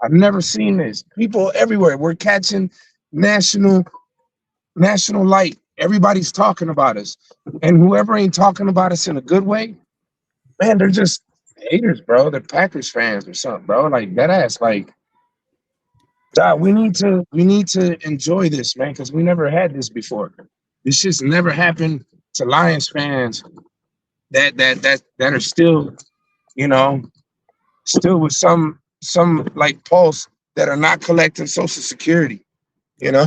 I've never seen this. People everywhere. We're catching national light. Everybody's talking about us. And whoever ain't talking about us in a good way, man, they're just haters, bro. They're Packers fans or something, bro. Like that ass. Like, God, we need to enjoy this, man, because we never had this before. This just never happened to Lions fans that are still, you know, still with some like pulse that are not collecting Social Security, you know.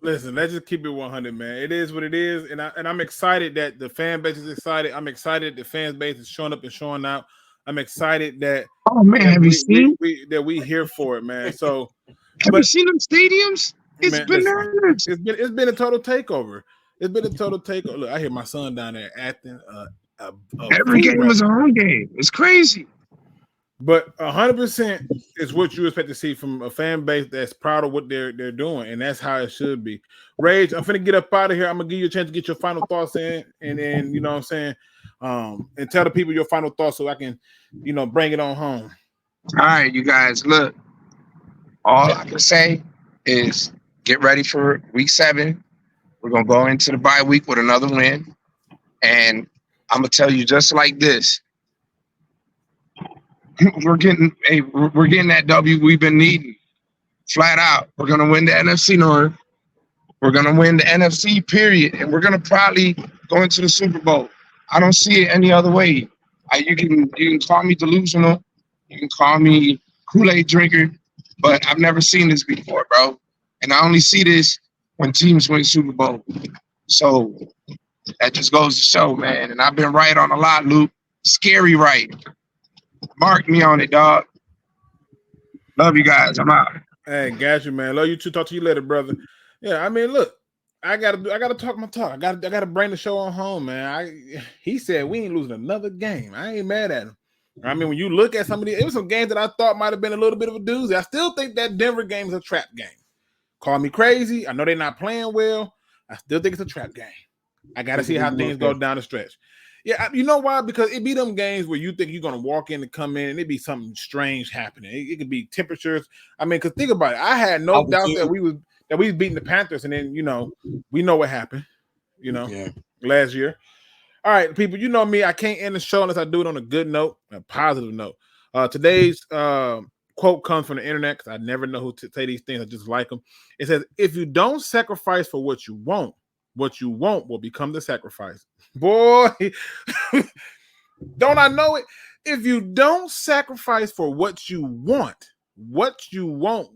Listen, let's just keep it 100, man. It is what it is, and I'm excited that the fan base is excited. I'm excited the fan base is showing up and showing out. I'm excited that Oh man, have you seen? we here for it, man. So, Have you seen them stadiums? It's man, bananas. it's been a total takeover. It's been a total takeover. Look, I hear my son down there acting. Every game was a home game. It's crazy. But 100% is what you expect to see from a fan base that's proud of what they're doing, and that's how it should be. Rage, I'm finna get up out of here. I'm gonna give you a chance to get your final thoughts in, and then you know what I'm saying, and tell the people your final thoughts so I can, you know, bring it on home. All right, you guys, look. All I can say is get ready for week 7. We're gonna go into the bye week with another win, and I'm gonna tell you just like this. We're getting that W we've been needing, flat out. We're gonna win the NFC North. We're gonna win the NFC period, and we're gonna probably go into the Super Bowl. I don't see it any other way. You can call me delusional, you can call me Kool-Aid drinker, but I've never seen this before, bro. And I only see this when teams win Super Bowl. So that just goes to show, man. And I've been right on a lot, Luke. Scary right. Mark me on it, dog. Love you guys. I'm out. Hey, got you, man. Love you too. Talk to you later, brother. Yeah, I mean, look, I gotta talk my talk. I gotta bring the show on home, man. He said we ain't losing another game. I ain't mad at him. I mean, when you look at some of these, it was some games that I thought might have been a little bit of a doozy. I still think that Denver game is a trap game. Call me crazy. I know they're not playing well. I still think it's a trap game. I gotta see how things go down the stretch. Yeah, you know why? Because it be them games where you think you're gonna walk in and come in, and it be something strange happening. It could be temperatures. I mean, because think about it. I had no doubt that we was beating the Panthers, and then we know what happened. Last year. All right, people. You know me. I can't end the show unless I do it on a good note, a positive note. Today's quote comes from the internet because I never know who to say these things. I just like them. It says, "If you don't sacrifice for what you want will become the sacrifice." Boy, don't I know it? If you don't sacrifice for what you want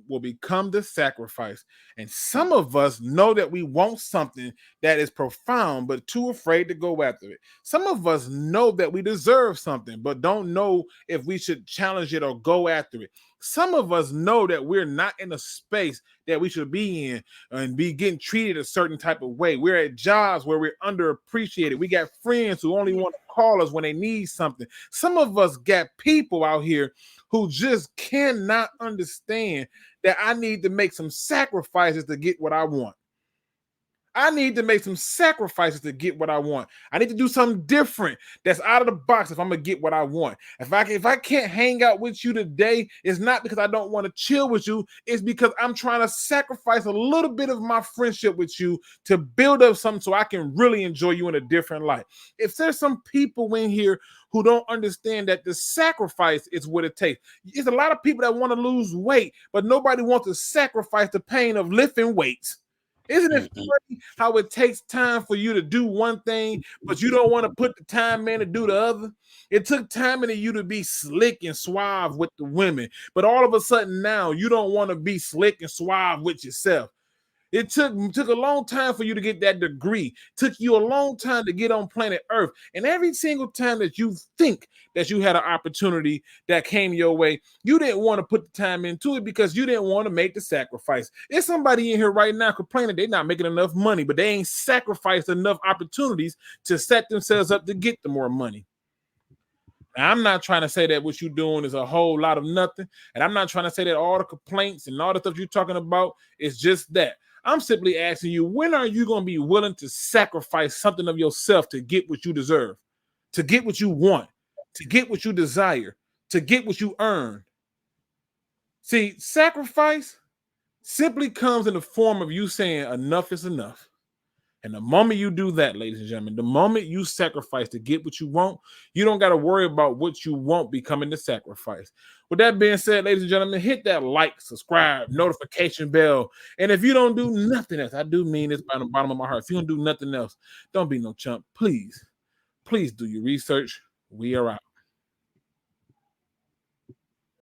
will become the sacrifice. And some of us know that we want something that is profound, but too afraid to go after it. Some of us know that we deserve something, but don't know if we should challenge it or go after it. Some of us know that we're not in a space that we should be in and be getting treated a certain type of way. We're at jobs where we're underappreciated. We got friends who only want to call us when they need something. Some of us got people out here who just cannot understand that I need to make some sacrifices to get what I want. I need to make some sacrifices to get what I want. I need to do something different that's out of the box if I'm gonna get what I want. If I can't hang out with you today, it's not because I don't want to chill with you. It's because I'm trying to sacrifice a little bit of my friendship with you to build up something so I can really enjoy you in a different light. If there's some people in here who don't understand that the sacrifice is what it takes. There's a lot of people that want to lose weight, but nobody wants to sacrifice the pain of lifting weights. Isn't it funny how it takes time for you to do one thing, but you don't want to put the time in to do the other? It took time in you to be slick and suave with the women, but all of a sudden now you don't want to be slick and suave with yourself. It took a long time for you to get that degree. It took you a long time to get on planet Earth. And every single time that you think that you had an opportunity that came your way, you didn't want to put the time into it because you didn't want to make the sacrifice. There's somebody in here right now complaining they're not making enough money, but they ain't sacrificed enough opportunities to set themselves up to get the more money. Now, I'm not trying to say that what you're doing is a whole lot of nothing. And I'm not trying to say that all the complaints and all the stuff you're talking about is just that. I'm simply asking you, when are you going to be willing to sacrifice something of yourself to get what you deserve? to get what you want, to get what you desire, to get what you earn. See, sacrifice simply comes in the form of you saying enough is enough. And the moment you do that, ladies and gentlemen, the moment you sacrifice to get what you want, you don't got to worry about what you want becoming the sacrifice. With that being said, ladies and gentlemen, hit that like, subscribe, notification bell. And if you don't do nothing else, I do mean this by the bottom of my heart. If you don't do nothing else, don't be no chump. Please do your research. We are out.